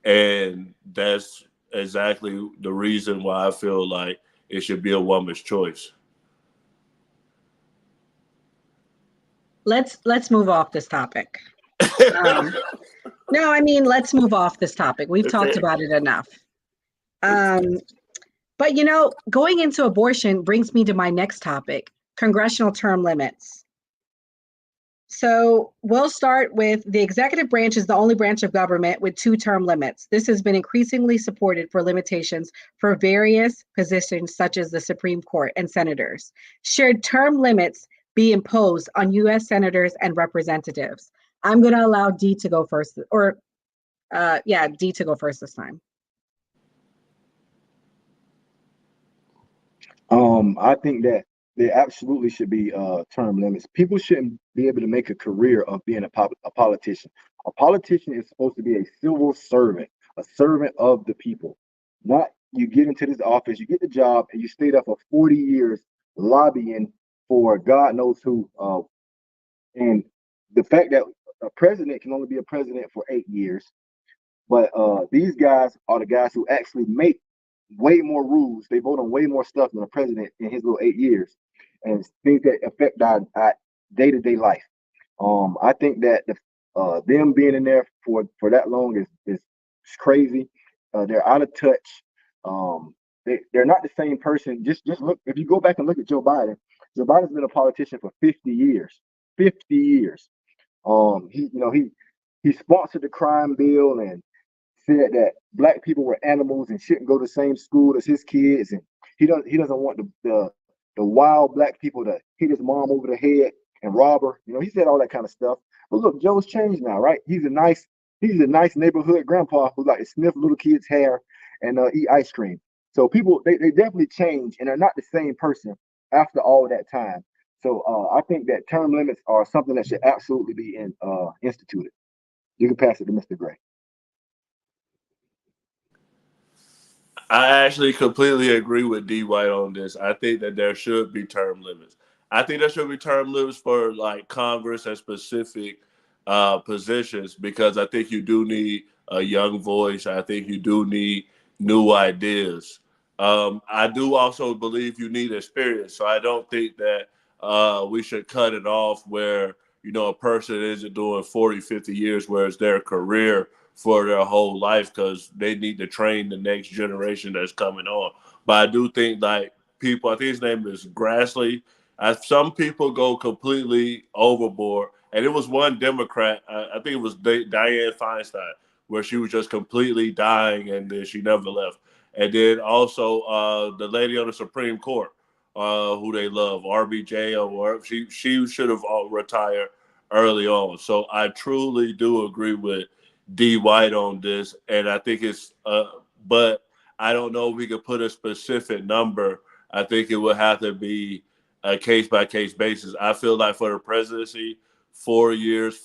Speaker 2: And that's exactly the reason why I feel like it should be a woman's choice.
Speaker 1: Let's move off this topic. No, I mean, let's move off this topic. We've talked about it enough. But you know, going into abortion brings me to my next topic, congressional term limits. So we'll start with the executive branch is the only branch of government with 2 term limits. This has been increasingly supported for limitations for various positions such as the Supreme Court and senators. Should term limits be imposed on U.S. senators and representatives? I'm going to allow D to go first, or D to go first this time.
Speaker 3: I think that there absolutely should be term limits. People shouldn't be able to make a career of being a politician. A politician is supposed to be a civil servant, a servant of the people. Not you get into this office, you get the job, and you stay there for 40 years lobbying for God knows who. And the fact that a president can only be a president for 8 years, but these guys are the guys who actually make way more rules. They vote on way more stuff than the president in his little 8 years, and things that affect our day-to-day life. I think that them being in there for that long is crazy. They're out of touch. They're not the same person. Just look, if you go back and look at Joe Biden. Joe Biden's been a politician for 50 years. 50 years. He sponsored the crime bill and said that black people were animals and shouldn't go to the same school as his kids, and he doesn't want the wild black people to hit his mom over the head and rob her. He said all that kind of stuff. But look, Joe's changed now, right? He's a nice neighborhood grandpa who like to sniff little kids' hair and eat ice cream. So people they definitely change, and they're not the same person after all that time. So I think that term limits are something that should absolutely be instituted. You can pass it to Mr. Gray.
Speaker 2: I actually completely agree with D White on this. I think that there should be term limits. I think there should be term limits for like Congress and specific positions, because I think you do need a young voice. I think you do need new ideas. I do also believe you need experience. So I don't think that we should cut it off where, a person isn't doing 40, 50 years, where it's their career for their whole life, because they need to train the next generation that's coming on. But I do think like people, I think his name is Grassley. Some people go completely overboard. And it was one Democrat, I think it was Dianne Feinstein, where she was just completely dying and then she never left. And then also the lady on the Supreme Court, who they love, RBJ, or she should have retired early on. So I truly do agree with D White on this, and I think it's but I don't know if we could put a specific number. I think it would have to be a case by case basis. I feel like for the presidency, 4 years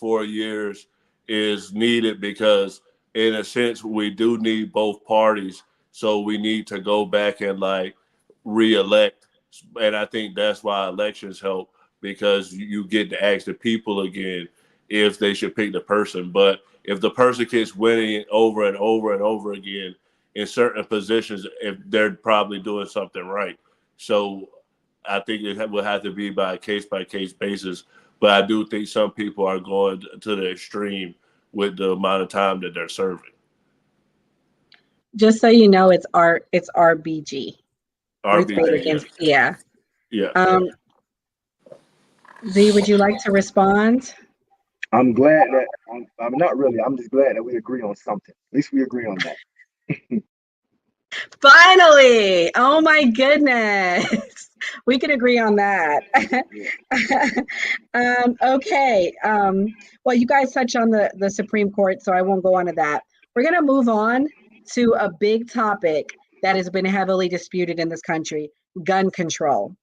Speaker 2: is needed, because in a sense we do need both parties, so we need to go back and like re-elect. And I think that's why elections help, because you get to ask the people again if they should pick the person. But if the person keeps winning over and over and over again in certain positions, if they're probably doing something right. So I think it will have to be by a case basis. But I do think some people are going to the extreme with the amount of time that they're serving.
Speaker 1: Just so you know, it's RBG.
Speaker 2: RBG,
Speaker 1: yeah.
Speaker 2: Yeah.
Speaker 1: Z, would you like to respond?
Speaker 3: I'm glad that I'm not really. I'm just glad that we agree on something. At least we agree on that.
Speaker 1: Finally! Oh my goodness. We can agree on that. Okay. Well, you guys touched on the Supreme Court, so I won't go on to that. We're going to move on to a big topic that has been heavily disputed in this country, gun control.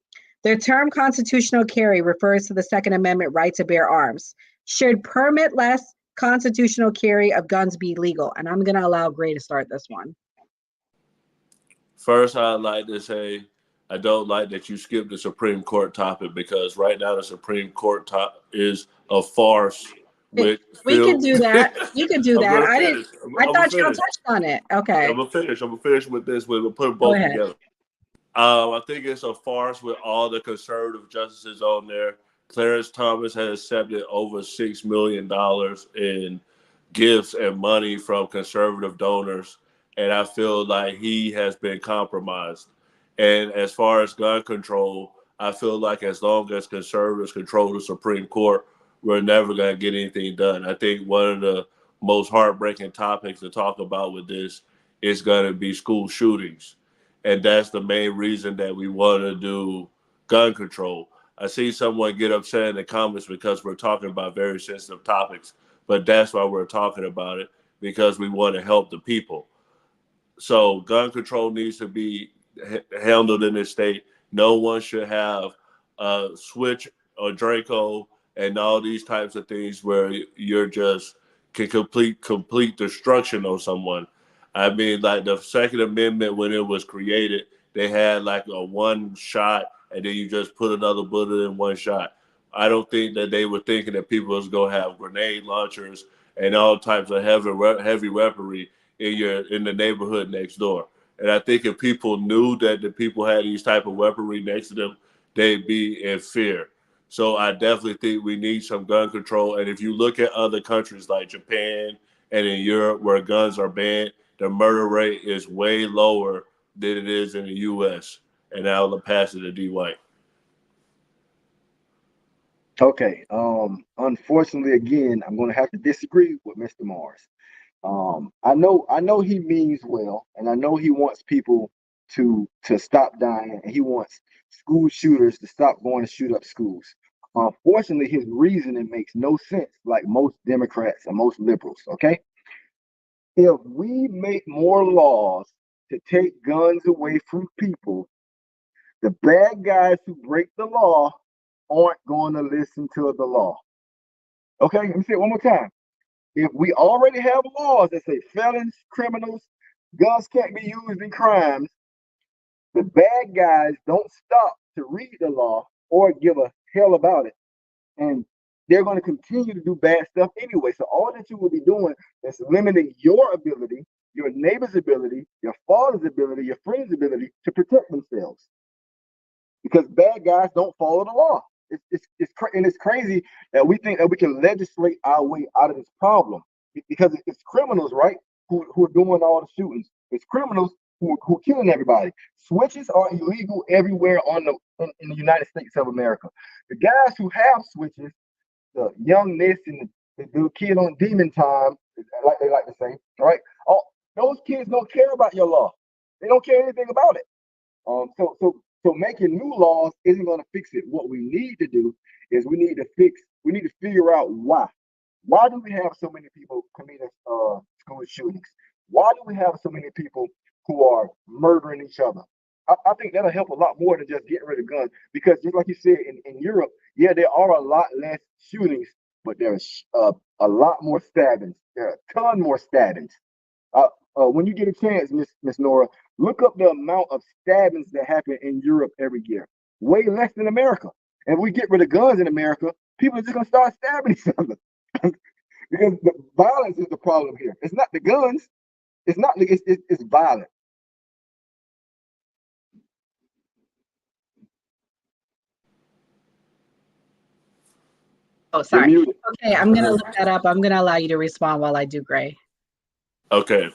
Speaker 1: The term constitutional carry refers to the Second Amendment right to bear arms. Should permitless constitutional carry of guns be legal? And I'm going to allow Gray to start this one.
Speaker 2: First, I'd like to say I don't like that you skipped the Supreme Court topic, because right now the Supreme Court is a farce.
Speaker 1: We can do that. You can do that. I thought y'all touched on it. Okay.
Speaker 2: I'm gonna finish with this. We'll put both together. I think it's a farce with all the conservative justices on there. Clarence Thomas has accepted over $6 million in gifts and money from conservative donors, and I feel like he has been compromised. And as far as gun control, I feel like as long as conservatives control the Supreme Court, we're never going to get anything done. I think one of the most heartbreaking topics to talk about with this is going to be school shootings. And that's the main reason that we want to do gun control. I see someone get upset in the comments because we're talking about very sensitive topics, but that's why we're talking about it, because we want to help the people. So gun control needs to be handled in this state. No one should have a switch or Draco and all these types of things where you're just can complete destruction on someone. I mean, like the Second Amendment when it was created, they had like a one shot, and then you just put another bullet in one shot. I don't think that they were thinking that people was gonna have grenade launchers and all types of heavy weaponry in the neighborhood next door. And I think if people knew that the people had these type of weaponry next to them, they'd be in fear. So I definitely think we need some gun control. And if you look at other countries like Japan and in Europe where guns are banned, the murder rate is way lower than it is in the U.S. And I'll pass it to D. White.
Speaker 3: Okay. Unfortunately, again, I'm going to have to disagree with Mr. Marz. I know he means well, and I know he wants people to stop dying, and he wants school shooters to stop going to shoot up schools. Unfortunately, his reasoning makes no sense, like most Democrats and most liberals. Okay, if we make more laws to take guns away from people, the bad guys who break the law aren't going to listen to the law. Okay, let me say it one more time. If we already have laws that say felons, criminals, guns can't be used in crimes, the bad guys don't stop to read the law or give a hell about it. And they're going to continue to do bad stuff anyway. So all that you will be doing is limiting your ability, your neighbor's ability, your father's ability, your friend's ability to protect themselves. Because bad guys don't follow the law. And it's crazy that we think that we can legislate our way out of this problem, because it's criminals, right, who are doing all the shootings. It's criminals who are killing everybody. Switches are illegal everywhere in the United States of America. The guys who have switches, the young Ness and the kid on Demon Time, like they like to say, right? All those kids don't care about your law. They don't care anything about it. So making new laws isn't going to fix it. What we need to do is we need to figure out why. Why do we have so many people committing school shootings? Why do we have so many people who are murdering each other? I think that'll help a lot more than just getting rid of guns. Because just like you said, in Europe, yeah, there are a lot less shootings, but there's a lot more stabbings. There are a ton more stabbings. When you get a chance, Miss Nora, look up the amount of stabbings that happen in Europe every year. Way less than America. And if we get rid of guns in America, people are just gonna start stabbing each other. Because the violence is the problem here. It's not the guns. It's not. It's violent.
Speaker 1: Oh,
Speaker 3: You're
Speaker 1: sorry.
Speaker 3: muted.
Speaker 1: Okay, I'm gonna look that up. I'm gonna allow you to respond while I do Gray.
Speaker 2: Okay.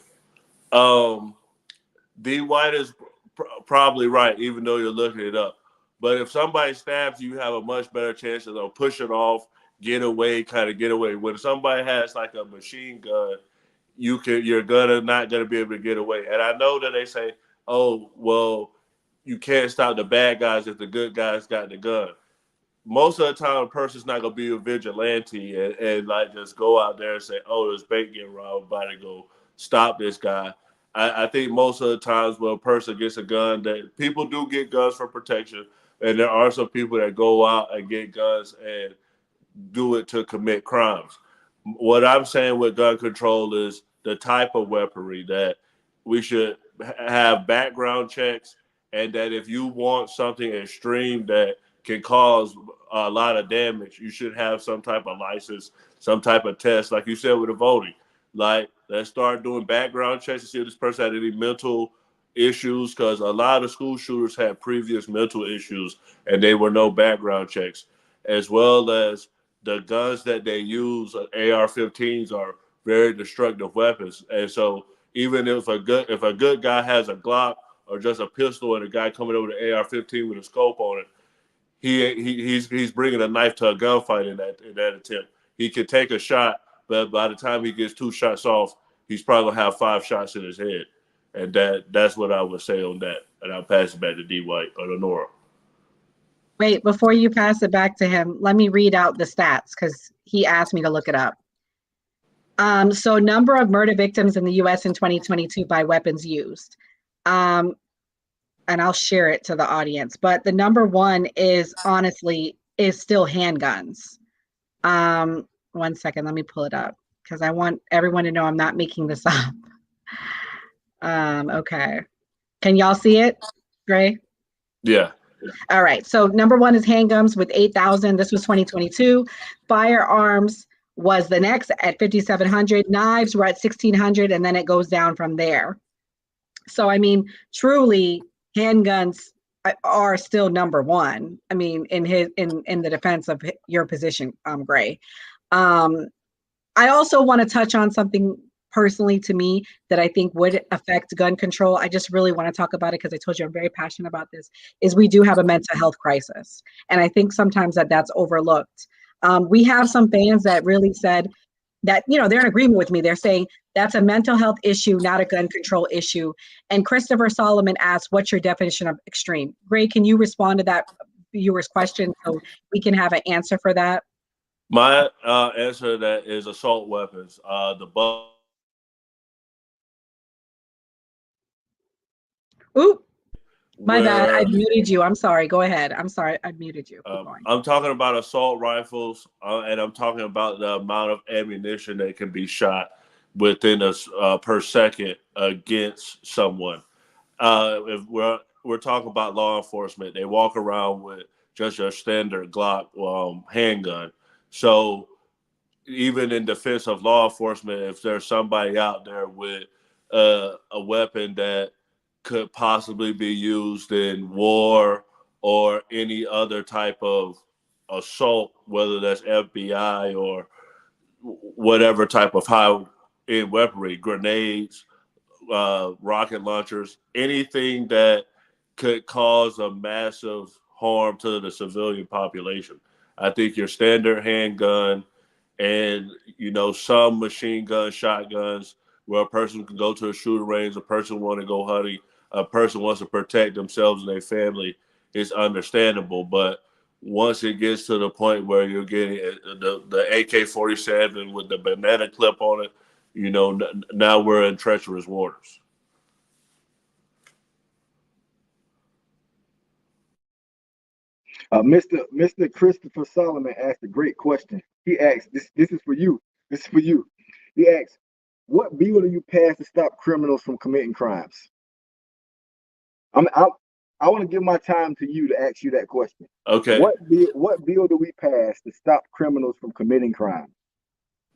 Speaker 2: D. White is probably right, even though you're looking it up. But if somebody stabs you, you have a much better chance of they'll push it off, get away, kind of get away. When somebody has like a machine gun, you're not gonna be able to get away. And I know that they say, oh, well, you can't stop the bad guys if the good guys got the gun. Most of the time, a person's not gonna be a vigilante and like just go out there and say, "Oh, there's bank getting robbed, I'm about to go stop this guy." I think most of the times when a person gets a gun, that people do get guns for protection, and there are some people that go out and get guns and do it to commit crimes. What I'm saying with gun control is the type of weaponry that we should have background checks, and that if you want something extreme that can cause a lot of damage, you should have some type of license, some type of test, like you said with the voting. Like, let's start doing background checks to see if this person had any mental issues, because a lot of school shooters had previous mental issues and they were no background checks, as well as the guns that they use, AR-15s, are very destructive weapons. And so even if a good guy has a Glock or just a pistol and a guy coming over the AR-15 with a scope on it, he's bringing a knife to a gunfight in that attempt. He could take a shot, but by the time he gets 2 shots off, he's probably gonna have 5 shots in his head. And that's what I would say on that. And I'll pass it back to D. White or to Nora.
Speaker 1: Wait, before you pass it back to him, let me read out the stats because he asked me to look it up. So number of murder victims in the U.S. in 2022 by weapons used. And I'll share it to the audience. But the number one is still handguns. 1 second, let me pull it up because I want everyone to know I'm not making this up. Okay. Can y'all see it, Gray?
Speaker 2: Yeah.
Speaker 1: All right. So number one is handguns with 8,000. This was 2022. Firearms was the next at 5,700. Knives were at 1,600, and then it goes down from there. So, I mean, truly, handguns are still number one. I mean, in the defense of your position, Gray. I also want to touch on something personally to me that I think would affect gun control. I just really want to talk about it because I told you I'm very passionate about this, is we do have a mental health crisis. And I think sometimes that's overlooked. We have some fans that really said that, they're in agreement with me. They're saying that's a mental health issue, not a gun control issue. And Christopher Solomon asked, what's your definition of extreme? Gray, can you respond to that viewer's question so we can have an answer for that?
Speaker 2: My answer to that is assault weapons.
Speaker 1: Ooh, my bad. I muted you. I'm sorry. Go ahead. I'm sorry. I muted you. Keep going.
Speaker 2: I'm talking about assault rifles, and I'm talking about the amount of ammunition that can be shot within per second against someone. If we're talking about law enforcement, they walk around with just a standard Glock handgun. So even in defense of law enforcement, if there's somebody out there with a weapon that could possibly be used in war or any other type of assault, whether that's FBI or whatever type of high-end weaponry, grenades, rocket launchers, anything that could cause a massive harm to the civilian population. I think your standard handgun and, some machine gun shotguns where a person can go to a shooting range, a person want to go hunting, a person wants to protect themselves and their family is understandable. But once it gets to the point where you're getting the AK-47 with the banana clip on it, now we're in treacherous waters.
Speaker 3: Mr. Christopher Solomon asked a great question. He asked, this is for you. This is for you. He asked, what bill do you pass to stop criminals from committing crimes? I want to give my time to you to ask you that question.
Speaker 2: Okay.
Speaker 3: What bill do we pass to stop criminals from committing crime?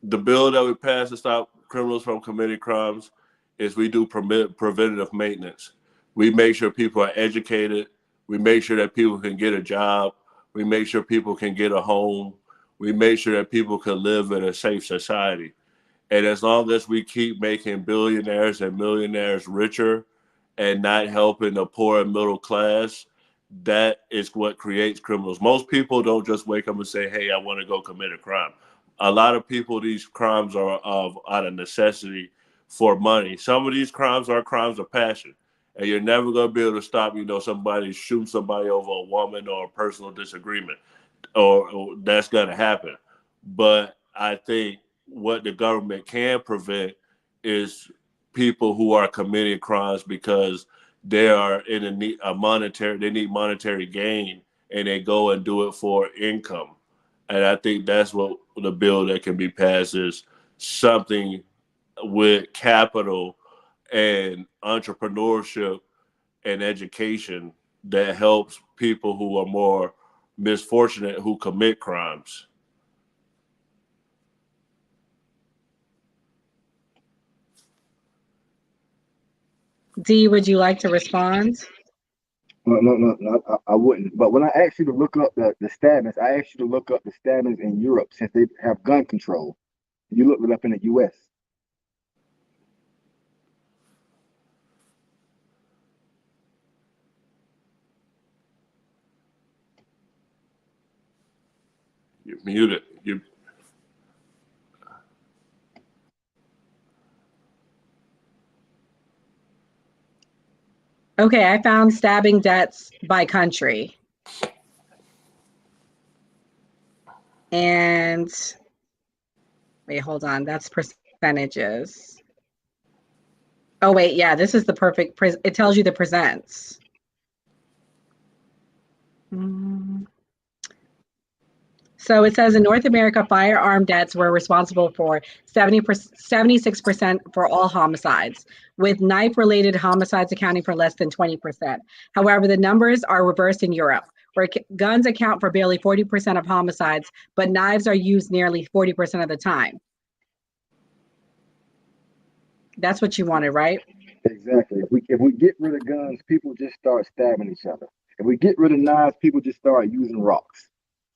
Speaker 2: The bill that we pass to stop criminals from committing crimes is we do preventative maintenance. We make sure people are educated. We make sure that people can get a job. We make sure people can get a home. We make sure that people can live in a safe society. And as long as we keep making billionaires and millionaires richer and not helping the poor and middle class, that is what creates criminals. Most people don't just wake up and say, hey, I want to go commit a crime. A lot of people, these crimes are out of necessity for money. Some of these crimes are crimes of passion. And you're never going to be able to stop, somebody shooting somebody over a woman or a personal disagreement, or that's going to happen. But I think what the government can prevent is people who are committing crimes because they are in they need monetary gain, and they go and do it for income. And I think that's what the bill that can be passed is, something with capital and entrepreneurship and education that helps people who are more misfortunate who commit crimes.
Speaker 1: Dee, would you like to respond?
Speaker 3: No, I wouldn't. But when I asked you to look up the stabbings, I asked you to look up the stabbings in Europe since they have gun control. You looked it up in the U.S.
Speaker 2: You're muted. You.
Speaker 1: Okay, I found stabbing deaths by country. And wait, hold on. That's percentages. Oh, wait, yeah, this is the perfect, it tells you the presents. So it says in North America, firearm deaths were responsible for 76% for all homicides, with knife-related homicides accounting for less than 20%. However, the numbers are reversed in Europe, where guns account for barely 40% of homicides, but knives are used nearly 40% of the time. That's what you wanted, right?
Speaker 3: Exactly. If we get rid of guns, people just start stabbing each other. If we get rid of knives, people just start using rocks.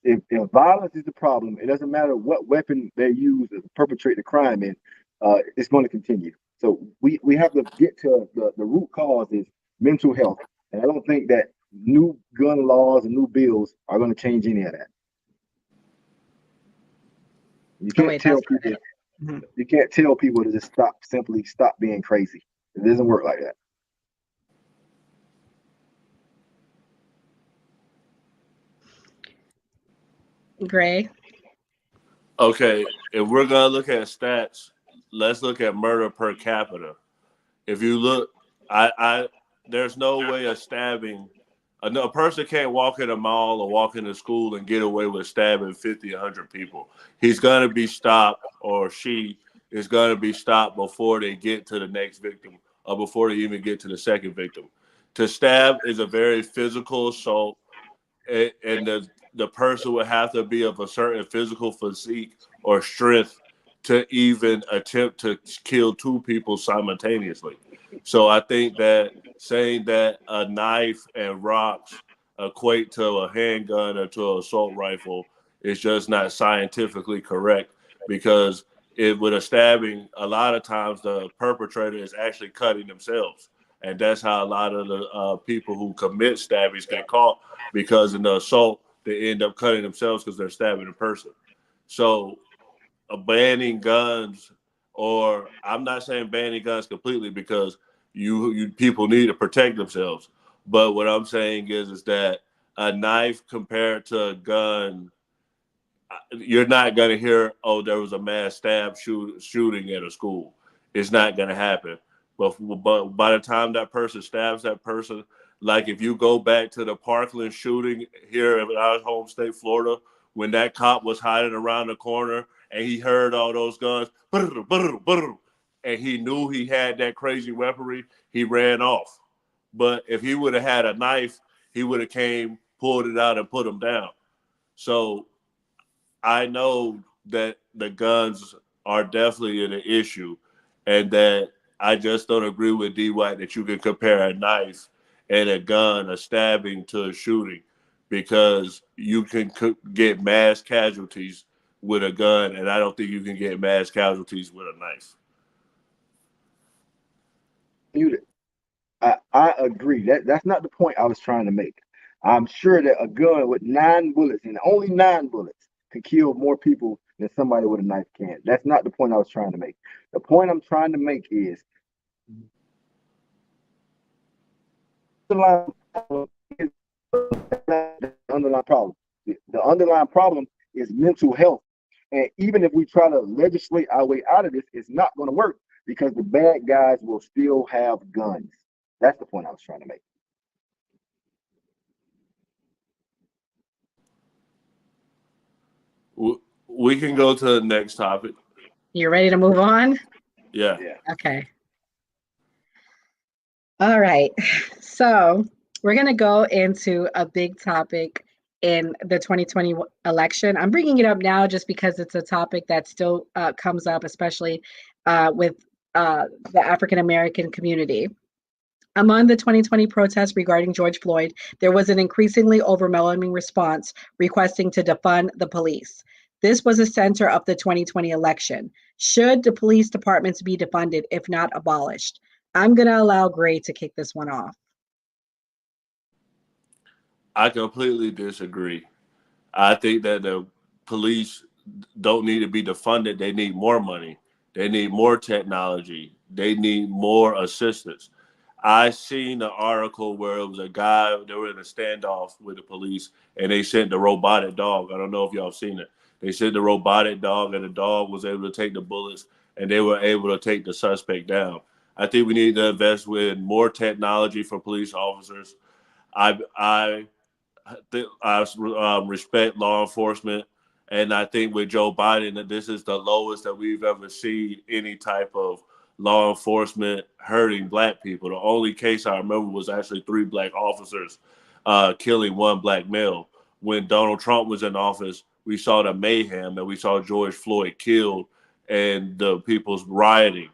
Speaker 3: If violence is the problem, it doesn't matter what weapon they use to perpetrate the crime in, it's going to continue. So we have to get to the root cause is mental health. And I don't think that new gun laws and new bills are going to change any of that. You can't tell people. Mm-hmm. You can't tell people to just simply stop being crazy. It doesn't work like that.
Speaker 1: Gray.
Speaker 2: Okay, if we're gonna look at stats, let's look at murder per capita. If you look, there's no way of stabbing. A person can't walk in a mall or walk into school and get away with stabbing 50, 100 people. He's gonna be stopped, or she is gonna be stopped before they get to the next victim, or before they even get to the second victim. To stab is a very physical assault, and the person would have to be of a certain physical physique or strength to even attempt to kill two people simultaneously. So I think that saying that a knife and rocks equate to a handgun or to an assault rifle is just not scientifically correct, because with a stabbing, a lot of times the perpetrator is actually cutting themselves. And that's how a lot of the people who commit stabbings get caught, because in the assault, they end up cutting themselves because they're stabbing a person. So banning guns, or I'm not saying banning guns completely, because you people need to protect themselves. But what I'm saying is that a knife compared to a gun, you're not going to hear, oh, there was a mass shooting at a school. It's not going to happen. But by the time that person stabs that person, like if you go back to the Parkland shooting here in our home state, Florida, when that cop was hiding around the corner and he heard all those guns, and he knew he had that crazy weaponry, he ran off. But if he would have had a knife, he would have came, pulled it out, and put him down. So I know that the guns are definitely an issue, and that I just don't agree with D. White that you can compare a knife and a gun, a stabbing, to a shooting, because you can get mass casualties with a gun, and I don't think you can get mass casualties with a knife.
Speaker 3: I agree. That's not the point I was trying to make. I'm sure that a gun with 9 bullets, and only 9 bullets, can kill more people than somebody with a knife can. That's not the point I was trying to make. The point I'm trying to make is the underlying problem. The underlying problem is mental health. And even if we try to legislate our way out of this, it's not going to work, because the bad guys will still have guns. That's the point I was trying to make.
Speaker 2: We can go to the next topic.
Speaker 1: You ready to move on?
Speaker 2: Yeah.
Speaker 1: Okay. All right. So we're going to go into a big topic in the 2020 election. I'm bringing it up now just because it's a topic that still comes up, especially with the African American community. Among the 2020 protests regarding George Floyd, there was an increasingly overwhelming response requesting to defund the police. This was the center of the 2020 election. Should the police departments be defunded, if not abolished? I'm going to allow Gray to kick this one off.
Speaker 2: I completely disagree. I think that police don't need to be defunded. They need more money. They need more technology. They need more assistance. I seen the article where it was a guy, they were in a standoff with the police and they sent the robotic dog. I don't know if y'all seen it. They sent the robotic dog and the dog was able to take the bullets and they were able to take the suspect down. I think we need to invest with more technology for police officers. I I respect law enforcement, and I think with Joe Biden that this is the lowest that we've ever seen any type of law enforcement hurting black people. The only case I remember was actually 3 black officers killing 1 black male. When Donald Trump was in office, we saw the mayhem and we saw George Floyd killed and the people's rioting.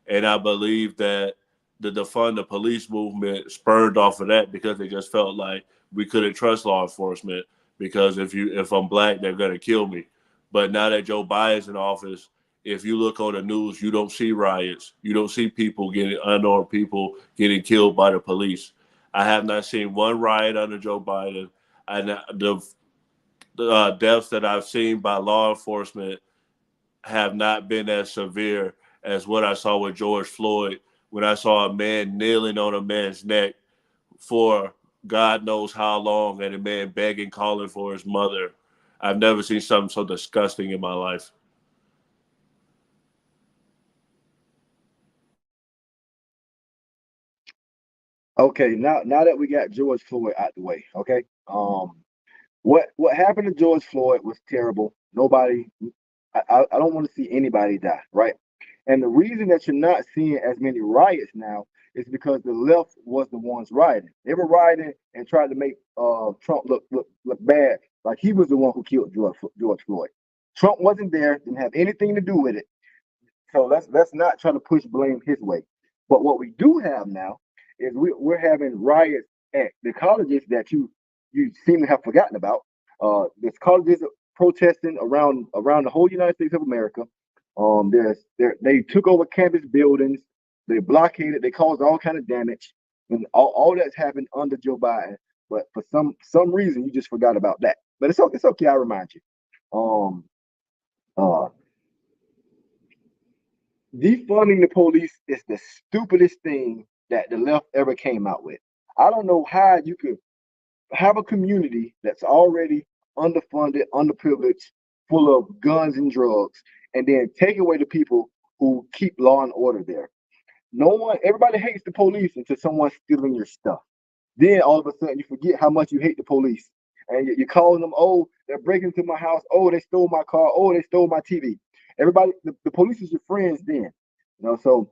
Speaker 2: And I believe that the defund the police movement spurred off of that because they just felt like we couldn't trust law enforcement because if I'm black, they're gonna kill me. But now that Joe Biden's in office, if you look on the news, you don't see riots. You don't see unarmed people getting killed by the police. I have not seen one riot under Joe Biden. And the deaths that I've seen by law enforcement have not been as severe as what I saw with George Floyd when I saw a man kneeling on a man's neck for God knows how long and a man begging, calling for his mother. I've never seen something so disgusting in my life.
Speaker 3: Okay, now that we got George Floyd out the way, okay. What happened to George Floyd was terrible. Nobody, I don't want to see anybody die, right? And the reason that you're not seeing as many riots now is because the left was the ones rioting. They were rioting and tried to make Trump look bad, like he was the one who killed George Floyd. Trump wasn't there, didn't have anything to do with it. So let's not try to push blame his way. But what we do have now is we're having riots at the colleges that you seem to have forgotten about. There's colleges protesting around the whole United States of America. They took over campus buildings, they blockaded, they caused all kind of damage, and all that's happened under Joe Biden. But for some reason, you just forgot about that. But it's okay. I remind you. Um, uh, Defunding the police is the stupidest thing that the left ever came out with. I don't know how you could have a community that's already underfunded, underprivileged, full of guns and drugs, and then take away the people who keep law and order there. Everybody hates the police until someone's stealing your stuff. Then all of a sudden you forget how much you hate the police. And you're calling them, oh, they're breaking into my house. Oh, they stole my car. Oh, they stole my TV. Everybody, the police is your friends then. So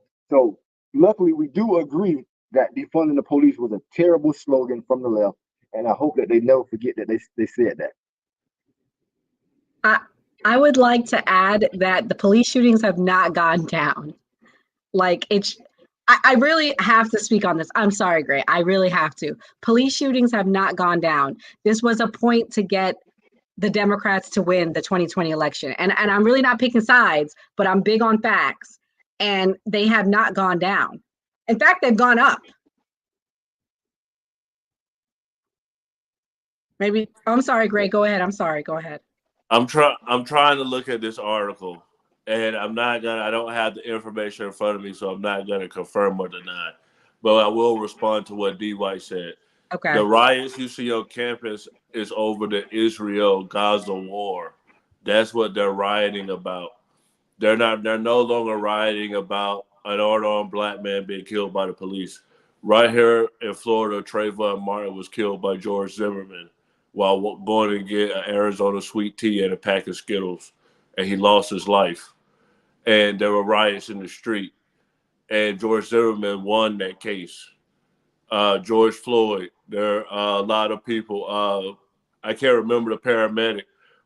Speaker 3: luckily we do agree that defunding the police was a terrible slogan from the left. And I hope that they never forget that they said that.
Speaker 1: I would like to add that the police shootings have not gone down. Like I really have to speak on this. I'm sorry, Gray. I really have to. Police shootings have not gone down. This was a point to get the Democrats to win the 2020 election. And I'm really not picking sides, but I'm big on facts. And they have not gone down. In fact, they've gone up. Maybe, I'm sorry, Gray, go ahead. I'm sorry, go ahead.
Speaker 2: I'm trying to look at this article and I don't have the information in front of me, so I'm not gonna confirm or deny. But I will respond to what D White said.
Speaker 1: Okay.
Speaker 2: The riots you see on campus is over the Israel-Gaza war. That's what they're rioting about. They're no longer rioting about an unarmed black man being killed by the police. Right here in Florida, Trayvon Martin was killed by George Zimmerman while going to get an Arizona sweet tea and a pack of Skittles, and he lost his life. And there were riots in the street, and George Zimmerman won that case. George Floyd, there are a lot of people. I can't remember the paramedic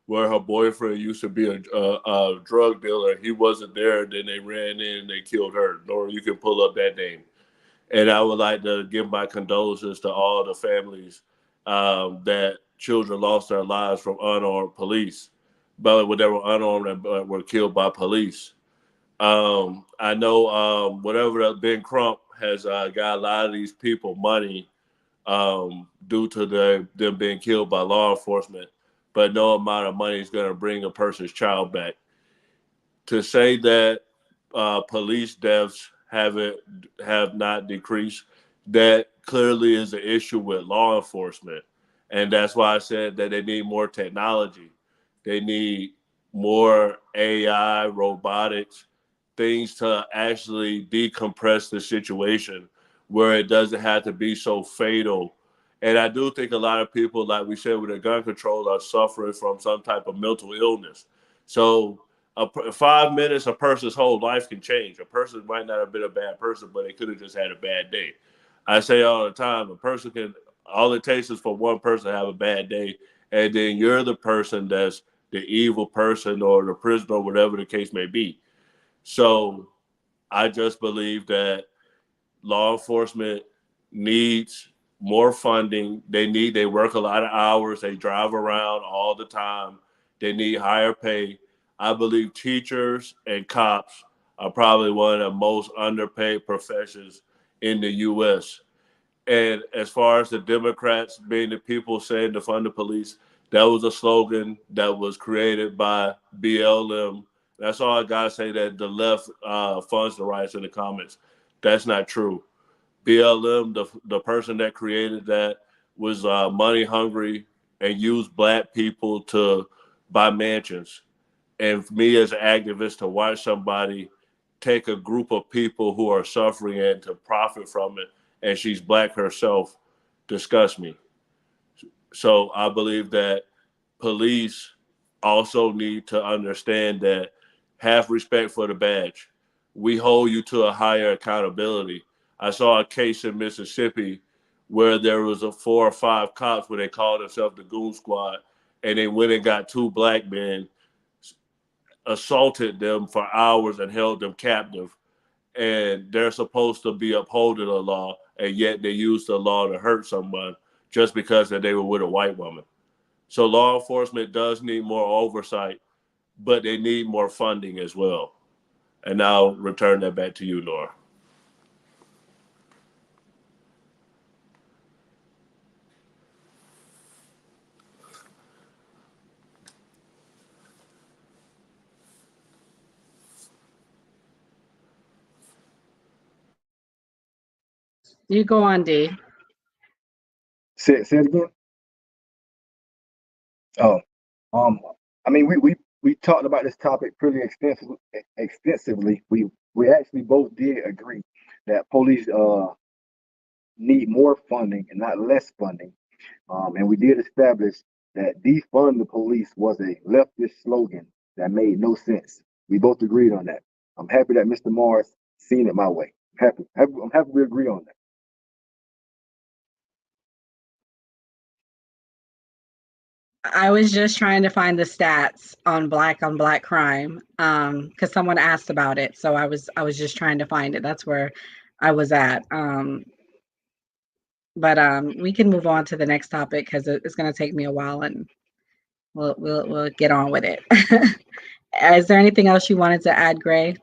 Speaker 2: where her boyfriend used to be a drug dealer. He wasn't there, and then they ran in and they killed her. Or you can pull up that name. And I would like to give my condolences to all the families that children lost their lives from unarmed police, but when they were unarmed and were killed by police. I know whatever Ben Crump has got a lot of these people money due to them being killed by law enforcement. but no amount of money is going to bring a person's child back. To say that police deaths have not decreased, that clearly is an issue with law enforcement, and that's why I said that they need more technology. They need more AI, robotics, things to actually decompress the situation where it doesn't have to be so fatal. And I do think a lot of people, like we said, with the gun control, are suffering from some type of mental illness. So 5 minutes, a person's whole life can change. A person might not have been a bad person, but they could have just had a bad day. I say all the time, a person can, all it takes is for one person to have a bad day, and then you're the person that's the evil person or the prisoner or whatever the case may be. So I just believe that law enforcement needs more funding. They work a lot of hours. They drive around all the time. They need higher pay. I believe teachers and cops are probably one of the most underpaid professions in the U.S. And as far as the Democrats being the people saying to fund the police, that was a slogan that was created by BLM. That's all I gotta say. That the left funds the riots in the comments. That's not true. BLM, the person that created that, was money hungry and used black people to buy mansions. And for me as an activist to watch somebody take a group of people who are suffering and to profit from it, and she's black herself, disgusts me. So I believe that police also need to understand that have respect for the badge. We hold you to a higher accountability. I saw a case in Mississippi where there was a 4 or 5 cops where they called themselves the Goon Squad, and they went and got 2 black men, assaulted them for hours and held them captive. And they're supposed to be upholding the law, and yet they use the law to hurt someone just because that they were with a white woman. So law enforcement does need more oversight, but they need more funding as well. And I'll return that back to you, Nora.
Speaker 1: You go on, D.
Speaker 3: Say it again. Oh, um, I mean, we talked about this topic pretty extensively. We actually both did agree that police need more funding and not less funding. And we did establish that defund the police was a leftist slogan that made no sense. We both agreed on that. I'm happy that Mr. Marz seen it my way. I'm happy we agree on that.
Speaker 1: I was just trying to find the stats on black crime because someone asked about it. So I was just trying to find it. That's where I was at. But we can move on to the next topic because it's going to take me a while, and we'll get on with it. Is there anything else you wanted to add, Gray?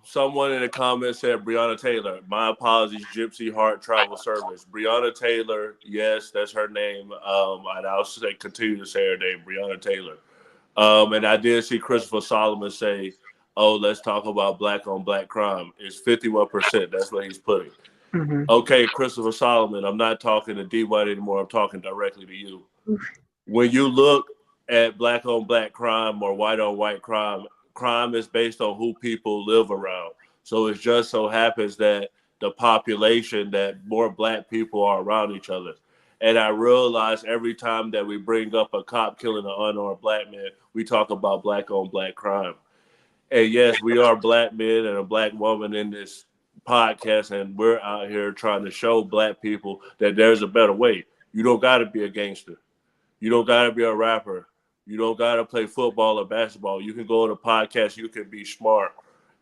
Speaker 2: Someone in the comments said Breonna Taylor. My apologies, Gypsy Heart Travel Service. Breonna Taylor, yes, that's her name. And I'll say, continue to say her name, Breonna Taylor. And I did see Christopher Solomon say, "Oh, let's talk about black on black crime." It's 51%. That's what he's putting.
Speaker 1: Mm-hmm.
Speaker 2: Okay, Christopher Solomon, I'm not talking to D White anymore. I'm talking directly to you. When you look at black on black crime or white on white crime, crime is based on who people live around. So it just so happens that the population, that more black people are around each other. And I realize every time that we bring up a cop killing an unarmed black man, we talk about black on black crime. And yes, we are black men and a black woman in this podcast, and we're out here trying to show black people that there's a better way. You don't got to be a gangster. You don't got to be a rapper. You don't got to play football or basketball. You can go on a podcast. You can be smart,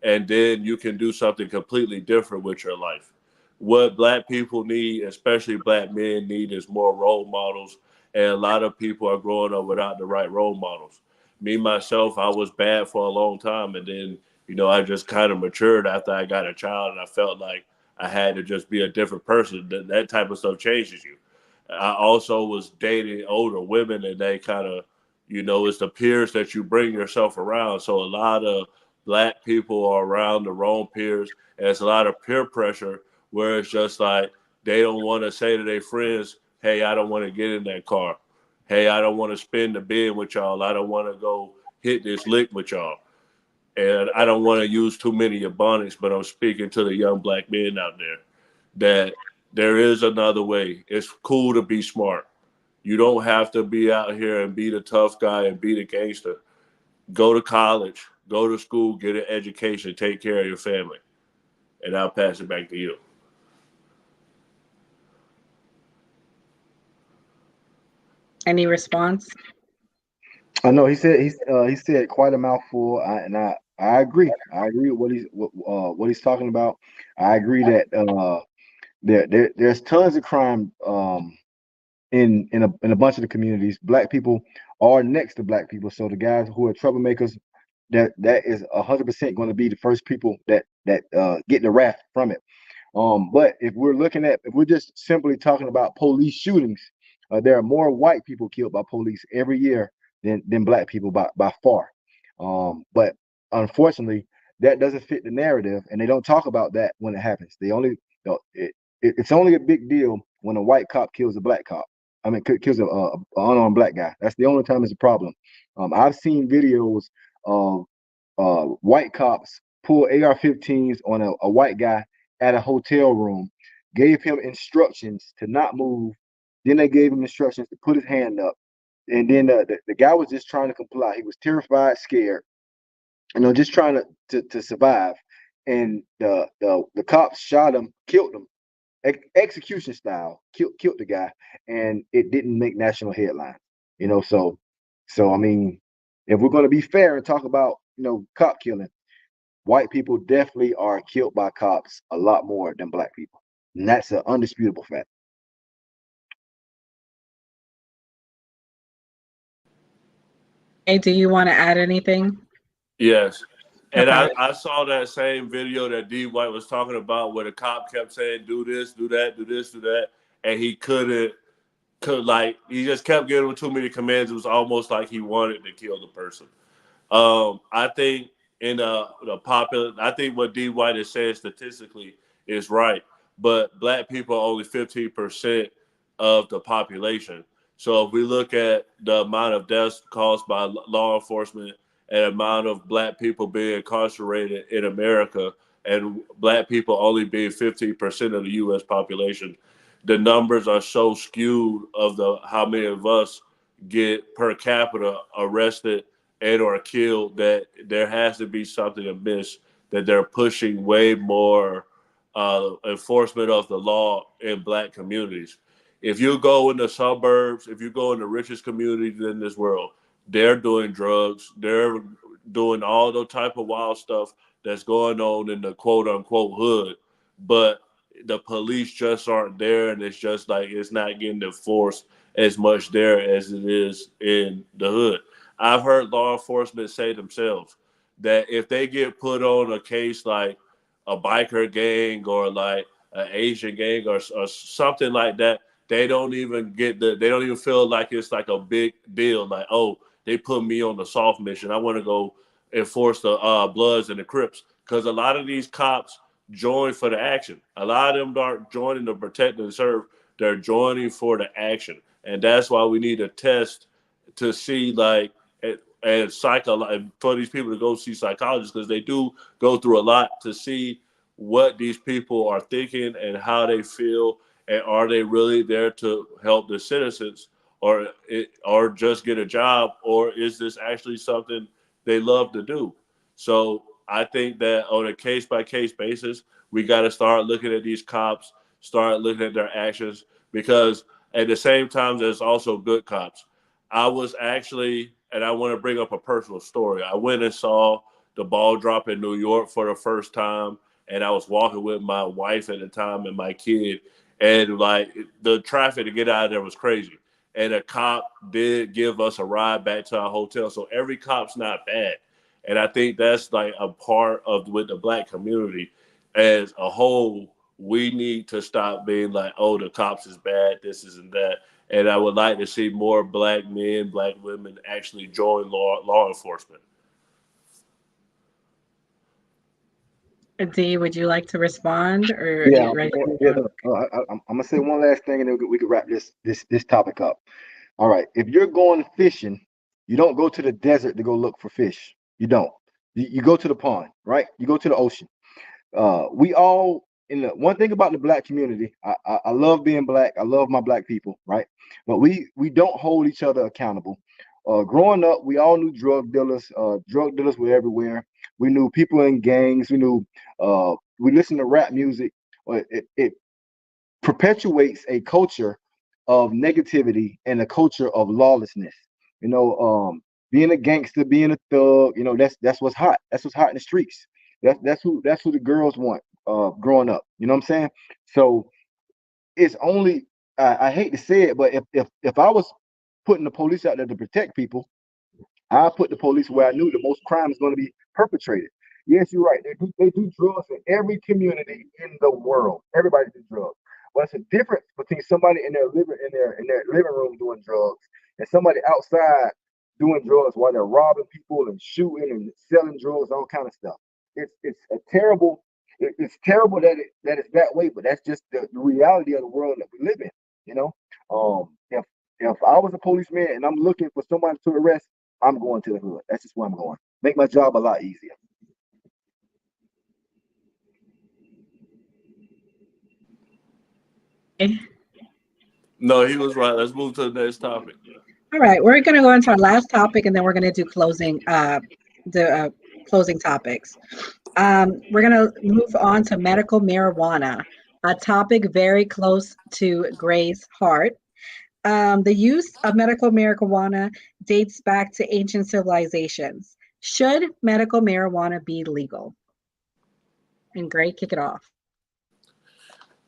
Speaker 2: and then you can do something completely different with your life. What black people need, especially black men need, is more role models. And a lot of people are growing up without the right role models. Me, myself, I was bad for a long time. And then, I just kind of matured after I got a child, and I felt like I had to just be a different person. That type of stuff changes you. I also was dating older women, and they kind of, it's the peers that you bring yourself around. So a lot of black people are around the wrong peers, and it's a lot of peer pressure where it's just like they don't want to say to their friends, "Hey, I don't want to get in that car. Hey, I don't want to spend the bid with y'all. I don't want to go hit this lick with y'all." And I don't want to use too many ebonics, but I'm speaking to the young black men out there that there is another way. It's cool to be smart. You don't have to be out here and be the tough guy and be the gangster. Go to college, go to school, get an education, take care of your family. And I'll pass it back to you.
Speaker 1: Any response?
Speaker 3: I know he said quite a mouthful, I agree. I agree with what he's talking about. I agree that there's tons of crime in a bunch of the communities. Black people are next to black people, so the guys who are troublemakers, that is 100% going to be the first people that get the wrath from it. But if we're just simply talking about police shootings, there are more white people killed by police every year than black people by far. But unfortunately, that doesn't fit the narrative, and they don't talk about that when it happens. It's only a big deal when a white cop kills a black cop. I mean, kills a unarmed black guy. That's the only time it's a problem. I've seen videos of white cops pull AR-15s on a white guy at a hotel room, gave him instructions to not move. Then they gave him instructions to put his hand up. And then the guy was just trying to comply. He was terrified, scared, just trying to survive. And the cops shot him, killed him, execution style, killed the guy, and it didn't make national headlines. So I mean, if we're going to be fair and talk about cop killing, white people definitely are killed by cops a lot more than black people, and that's an undisputable fact.
Speaker 1: Hey, do you want to add anything?
Speaker 2: Yes. And
Speaker 1: Okay.
Speaker 2: I saw that same video that D White was talking about where the cop kept saying, do this, do that, do this, do that. And he he just kept giving him too many commands. It was almost like he wanted to kill the person. I think I think what D White is saying statistically is right, but black people are only 15% of the population. So if we look at the amount of deaths caused by law enforcement and amount of black people being incarcerated in America, and black people only being 15% of the U.S. population, the numbers are so skewed of how many of us get per capita arrested and or killed that there has to be something amiss, that they're pushing way more enforcement of the law in black communities. If you go in the suburbs, if you go in the richest communities in this world, they're doing drugs, they're doing all the type of wild stuff that's going on in the quote unquote hood, but the police just aren't there, and it's just like it's not getting enforced as much there as it is in the hood. I've heard law enforcement say themselves that if they get put on a case like a biker gang or like an Asian gang or something like that, they don't even they don't even feel like it's like a big deal. Like, oh, they put me on the soft mission. I want to go enforce the Bloods and the Crips, because a lot of these cops join for the action. A lot of them aren't joining to protect and serve. They're joining for the action, and that's why we need a test to see like and for these people to go see psychologists, because they do go through a lot to see what these people are thinking and how they feel, and are they really there to help the citizens, or just get a job, or is this actually something they love to do? So I think that on a case by case basis, we got to start looking at these cops, start looking at their actions, because at the same time, there's also good cops. I was actually, and I want to bring up a personal story. I went and saw the ball drop in New York for the first time, and I was walking with my wife at the time and my kid, and like the traffic to get out of there was crazy. And a cop did give us a ride back to our hotel. So every cop's not bad. And I think that's like a part of with the black community as a whole. we need to stop being like, oh, the cops is bad, this isn't that. And I would like to see more black men, black women actually join law enforcement.
Speaker 1: D, would you like to respond, or are
Speaker 3: Yeah,
Speaker 1: you ready to move
Speaker 3: yeah.
Speaker 1: on?
Speaker 3: I'm gonna say one last thing, and then we can wrap this topic up. All right. If you're going fishing, you don't go to the desert to go look for fish. You don't. You go to the pond, right? You go to the ocean. We all in the one thing about the black community. I love being black. I love my black people, right? But we don't hold each other accountable. Growing up, we all knew drug dealers. Drug dealers were everywhere. We knew people in gangs. We listened to rap music. It perpetuates a culture of negativity and a culture of lawlessness. You know, being a gangster, being a thug, that's what's hot. That's what's hot in the streets. That's who the girls want growing up. You know what I'm saying? So it's only I hate to say it, but if I was putting the police out there to protect people, I put the police where I knew the most crime is going to be perpetrated. Yes, you're right. They do drugs in every community in the world. Everybody do drugs. But it's a difference between somebody in their living room doing drugs and somebody outside doing drugs while they're robbing people and shooting and selling drugs, all kind of stuff. It's terrible that it's that way, but that's just the reality of the world that we live in. You know, if I was a policeman and I'm looking for somebody to arrest, I'm going to the hood. That's just where I'm going. Make my job a lot easier.
Speaker 2: No, he was right. Let's move to the next topic.
Speaker 1: All right, we're going to go into our last topic, and then we're going to do the closing topics. We're going to move on to medical marijuana, a topic very close to Gray's heart. The use of medical marijuana dates back to ancient civilizations. Should medical marijuana be legal? And Gray, kick it off.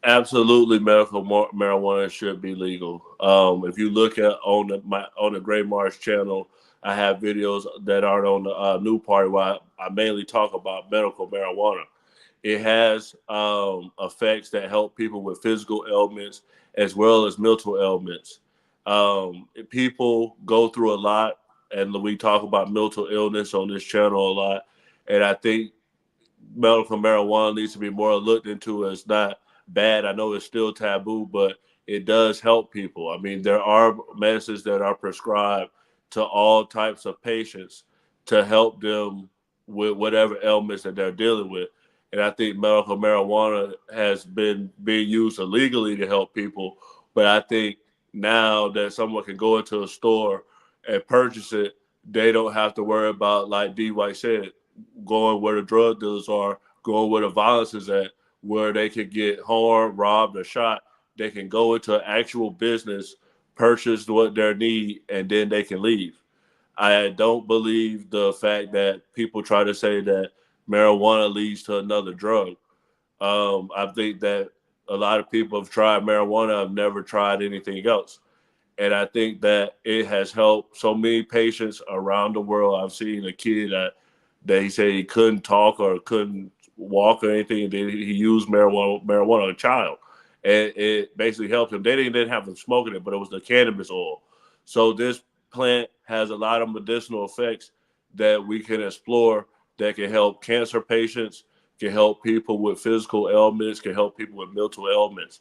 Speaker 2: Absolutely, medical marijuana should be legal. If you look at on the Gray Marz channel, I have videos that aren't on the new party where I mainly talk about medical marijuana. It has effects that help people with physical ailments as well as mental ailments. People go through a lot, and we talk about mental illness on this channel a lot. And I think medical marijuana needs to be more looked into as not bad. I know it's still taboo, but it does help people. I mean, there are medicines that are prescribed to all types of patients to help them with whatever ailments that they're dealing with. And I think medical marijuana has been being used illegally to help people. But I think now that someone can go into a store and purchase it, they don't have to worry about, like D. White said, going where the drug dealers are, going where the violence is at, where they could get harmed, robbed, or shot. They can go into an actual business, purchase what they need, and then they can leave. I don't believe the fact that people try to say that marijuana leads to another drug. I think that a lot of people have tried marijuana, have never tried anything else. And I think that it has helped so many patients around the world. I've seen a kid that he said he couldn't talk or couldn't walk or anything, and then he used marijuana, a child. And it basically helped him. They didn't have him smoking it, but it was the cannabis oil. So this plant has a lot of medicinal effects that we can explore that can help cancer patients, can help people with physical ailments, can help people with mental ailments.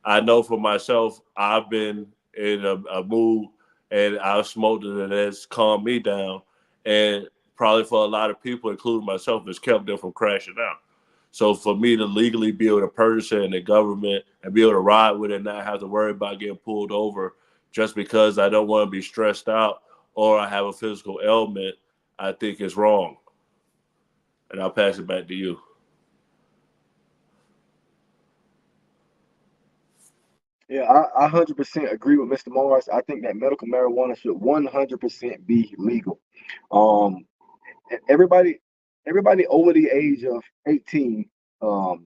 Speaker 2: I know for myself, I've been in a mood and I've smoked it and it's calmed me down. And probably for a lot of people, including myself, it's kept them from crashing out. So for me to legally be able to purchase it in the government and be able to ride with it and not have to worry about getting pulled over just because I don't want to be stressed out or I have a physical ailment, I think is wrong. And I'll pass it back to you.
Speaker 3: Yeah, I 100% agree with Mr. Morris. I think that medical marijuana should 100% be legal. Um, everybody everybody over the age of 18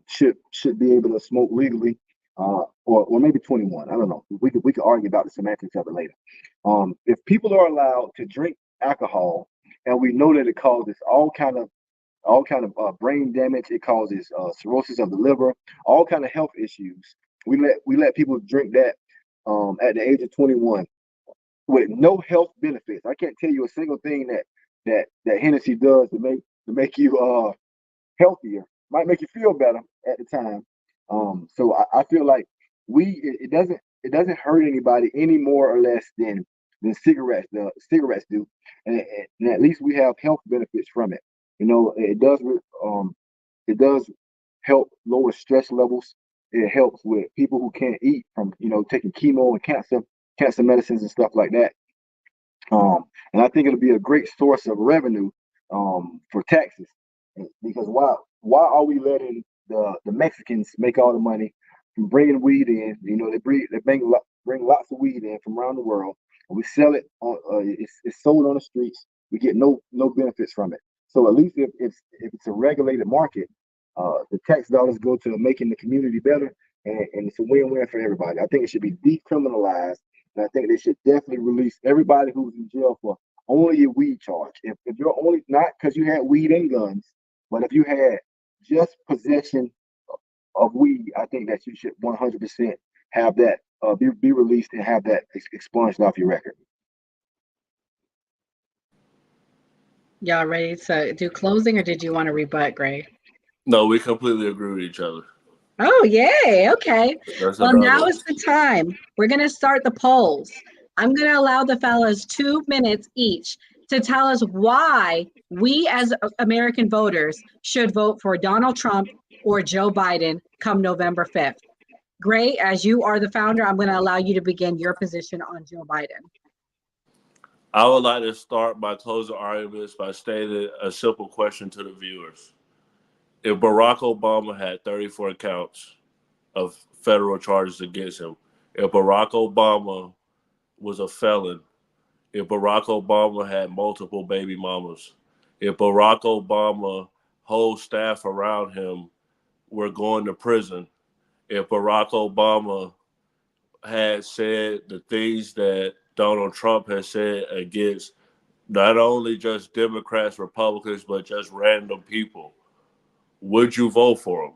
Speaker 3: should be able to smoke legally, or maybe 21. I don't know. We could argue about the semantics of it later. If people are allowed to drink alcohol, and we know that it causes all kind of all kind of brain damage. It causes cirrhosis of the liver, all kind of health issues. We let people drink that at the age of 21 with no health benefits. I can't tell you a single thing that Hennessy does to make you healthier. Might make you feel better at the time. So I feel like it doesn't hurt anybody any more or less than cigarettes do, and at least we have health benefits from it. It does help lower stress levels. It helps with people who can't eat from taking chemo and cancer medicines and stuff like that. And I think it'll be a great source of revenue for taxes. Because why are we letting the Mexicans make all the money from bringing weed in? They bring lots of weed in from around the world, and we sell it on. It's sold on the streets. We get no benefits from it. So at least if it's a regulated market, the tax dollars go to making the community better, and it's a win-win for everybody. I think it should be decriminalized, and I think they should definitely release everybody who's in jail for only a weed charge. If you're only, not because you had weed and guns, but if you had just possession of weed, I think that you should 100% have that be released and have that expunged off your record.
Speaker 1: Y'all ready to do closing, or did you want to rebut, Gray?
Speaker 2: No, we completely agree with each other.
Speaker 1: Oh, yay. Okay.
Speaker 2: That's
Speaker 1: Well,
Speaker 2: about
Speaker 1: now
Speaker 2: it.
Speaker 1: is the time. We're going to start the polls. I'm going to allow the fellas 2 minutes each to tell us why we as American voters should vote for Donald Trump or Joe Biden come November 5th. Gray, as you are the founder, I'm going to allow you to begin your position on Joe Biden.
Speaker 2: I would like to start by closing arguments by stating a simple question to the viewers. If Barack Obama had 34 counts of federal charges against him, if Barack Obama was a felon, if Barack Obama had multiple baby mamas, if Barack Obama whole staff around him were going to prison, if Barack Obama had said the things that Donald Trump has said against not only just Democrats, Republicans, but just random people, would you vote for him?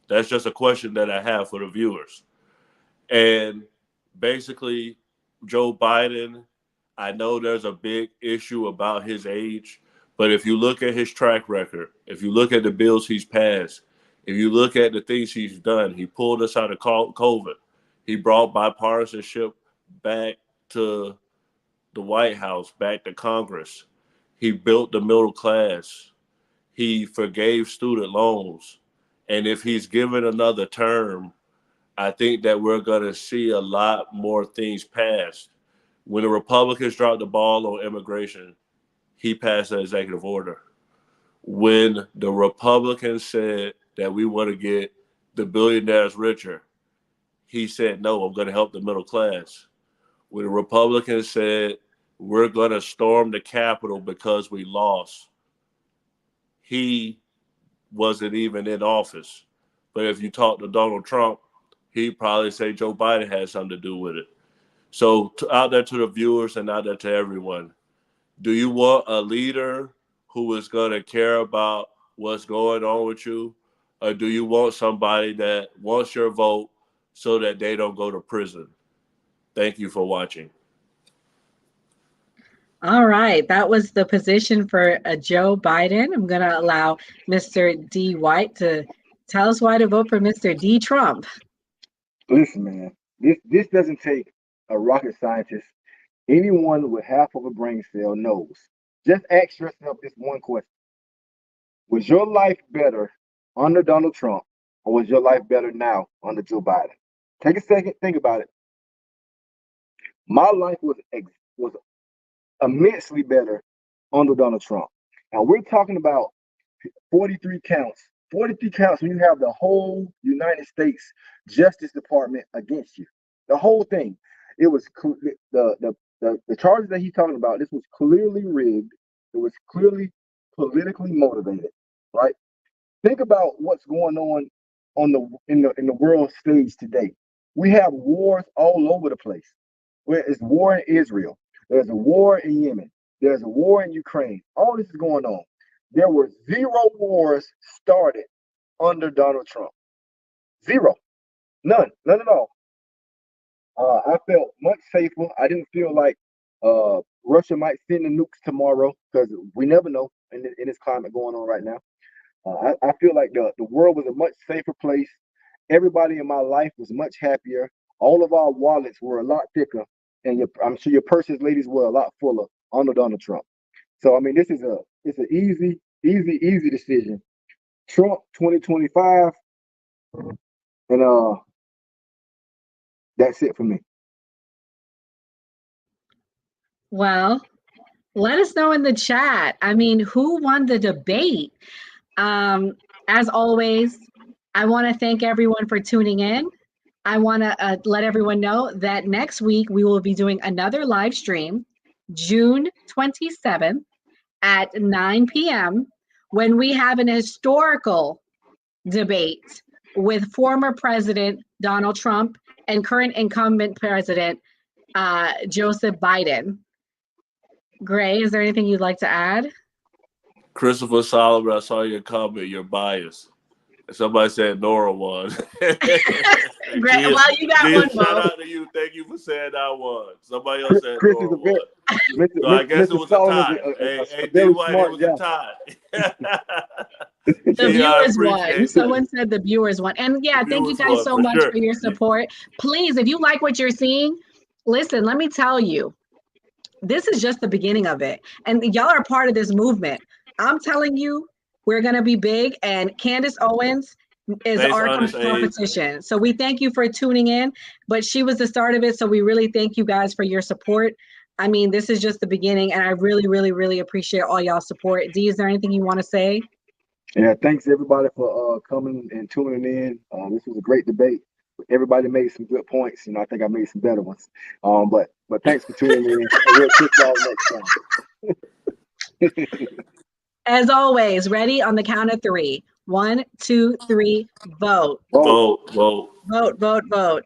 Speaker 2: That's just a question that I have for the viewers. And basically, Joe Biden, I know there's a big issue about his age, but if you look at his track record, if you look at the bills he's passed, if you look at the things he's done, he pulled us out of COVID. He brought bipartisanship back to the White House, back to Congress. He built the middle class. He forgave student loans. And if he's given another term, I think that we're going to see a lot more things passed. When the Republicans dropped the ball on immigration, he passed an executive order. When the Republicans said that we want to get the billionaires richer, he said, no, I'm going to help the middle class. When the Republicans said, we're going to storm the Capitol because we lost, he wasn't even in office. But if you talk to Donald Trump, he'd probably say Joe Biden had something to do with it. So out there to the viewers and out there to everyone, do you want a leader who is going to care about what's going on with you? Or do you want somebody that wants your vote so that they don't go to prison? Thank you for watching.
Speaker 1: All right, that was the position for Joe Biden. I'm going to allow Mr. D. White to tell us why to vote for Mr. D. Trump.
Speaker 3: Listen, man, this doesn't take a rocket scientist. Anyone with half of a brain cell knows. Just ask yourself this one question. Was your life better under Donald Trump, or was your life better now under Joe Biden? Take a second, think about it. My life was immensely better under Donald Trump. And we're talking about 43 counts. 43 counts when you have the whole United States Justice Department against you. The whole thing. It was the charges that he's talking about. This was clearly rigged. It was clearly politically motivated, right? Think about what's going on in the world stage today. We have wars all over the place. There's war in Israel. There's a war in Yemen. There's a war in Ukraine. All this is going on. there were 0 wars started under Donald Trump. 0. None at all. I felt much safer. I didn't feel like Russia might send the nukes tomorrow, because we never know in this climate going on right now. I feel like the world was a much safer place. Everybody in my life was much happier. All of our wallets were a lot thicker, and I'm sure your purses, ladies, were a lot fuller under Donald Trump. So I mean, it's an easy decision. Trump 2025, and that's it for me.
Speaker 1: Well, let us know in the chat. I mean, who won the debate? As always, I want to thank everyone for tuning in. I want to let everyone know that next week we will be doing another live stream, June 27th at 9 p.m., when we have an historical debate with former President Donald Trump and current incumbent President Joseph Biden. Gray, is there anything you'd like to add?
Speaker 2: Christopher Solomon, I saw your comment. You're biased. Somebody said Nora won.
Speaker 1: Great. Well, you got one vote.
Speaker 2: Shout out to you. Thank you for saying I won. Somebody else said
Speaker 3: Chris
Speaker 2: Nora
Speaker 3: is a bit,
Speaker 2: won. So I guess it was a tie. Hey, D-White, it was a tie.
Speaker 1: The viewers won. Someone said the viewers won. And yeah, thank you guys so much for your support. Please, if you like what you're seeing, listen, let me tell you, this is just the beginning of it. And y'all are part of this movement. I'm telling you, we're going to be big, and Candace Owens is our competition. So we thank you for tuning in, but she was the start of it. So we really thank you guys for your support. I mean, this is just the beginning, and I really, really, really appreciate all y'all support. Dee, is there anything you want to say?
Speaker 3: Yeah, thanks everybody for coming and tuning in. This was a great debate. Everybody made some good points. I think I made some better ones. But thanks for tuning in. We'll catch y'all next time.
Speaker 1: As always, ready on the count of 3. 1, 2, 3, vote.
Speaker 2: Vote.
Speaker 1: Vote.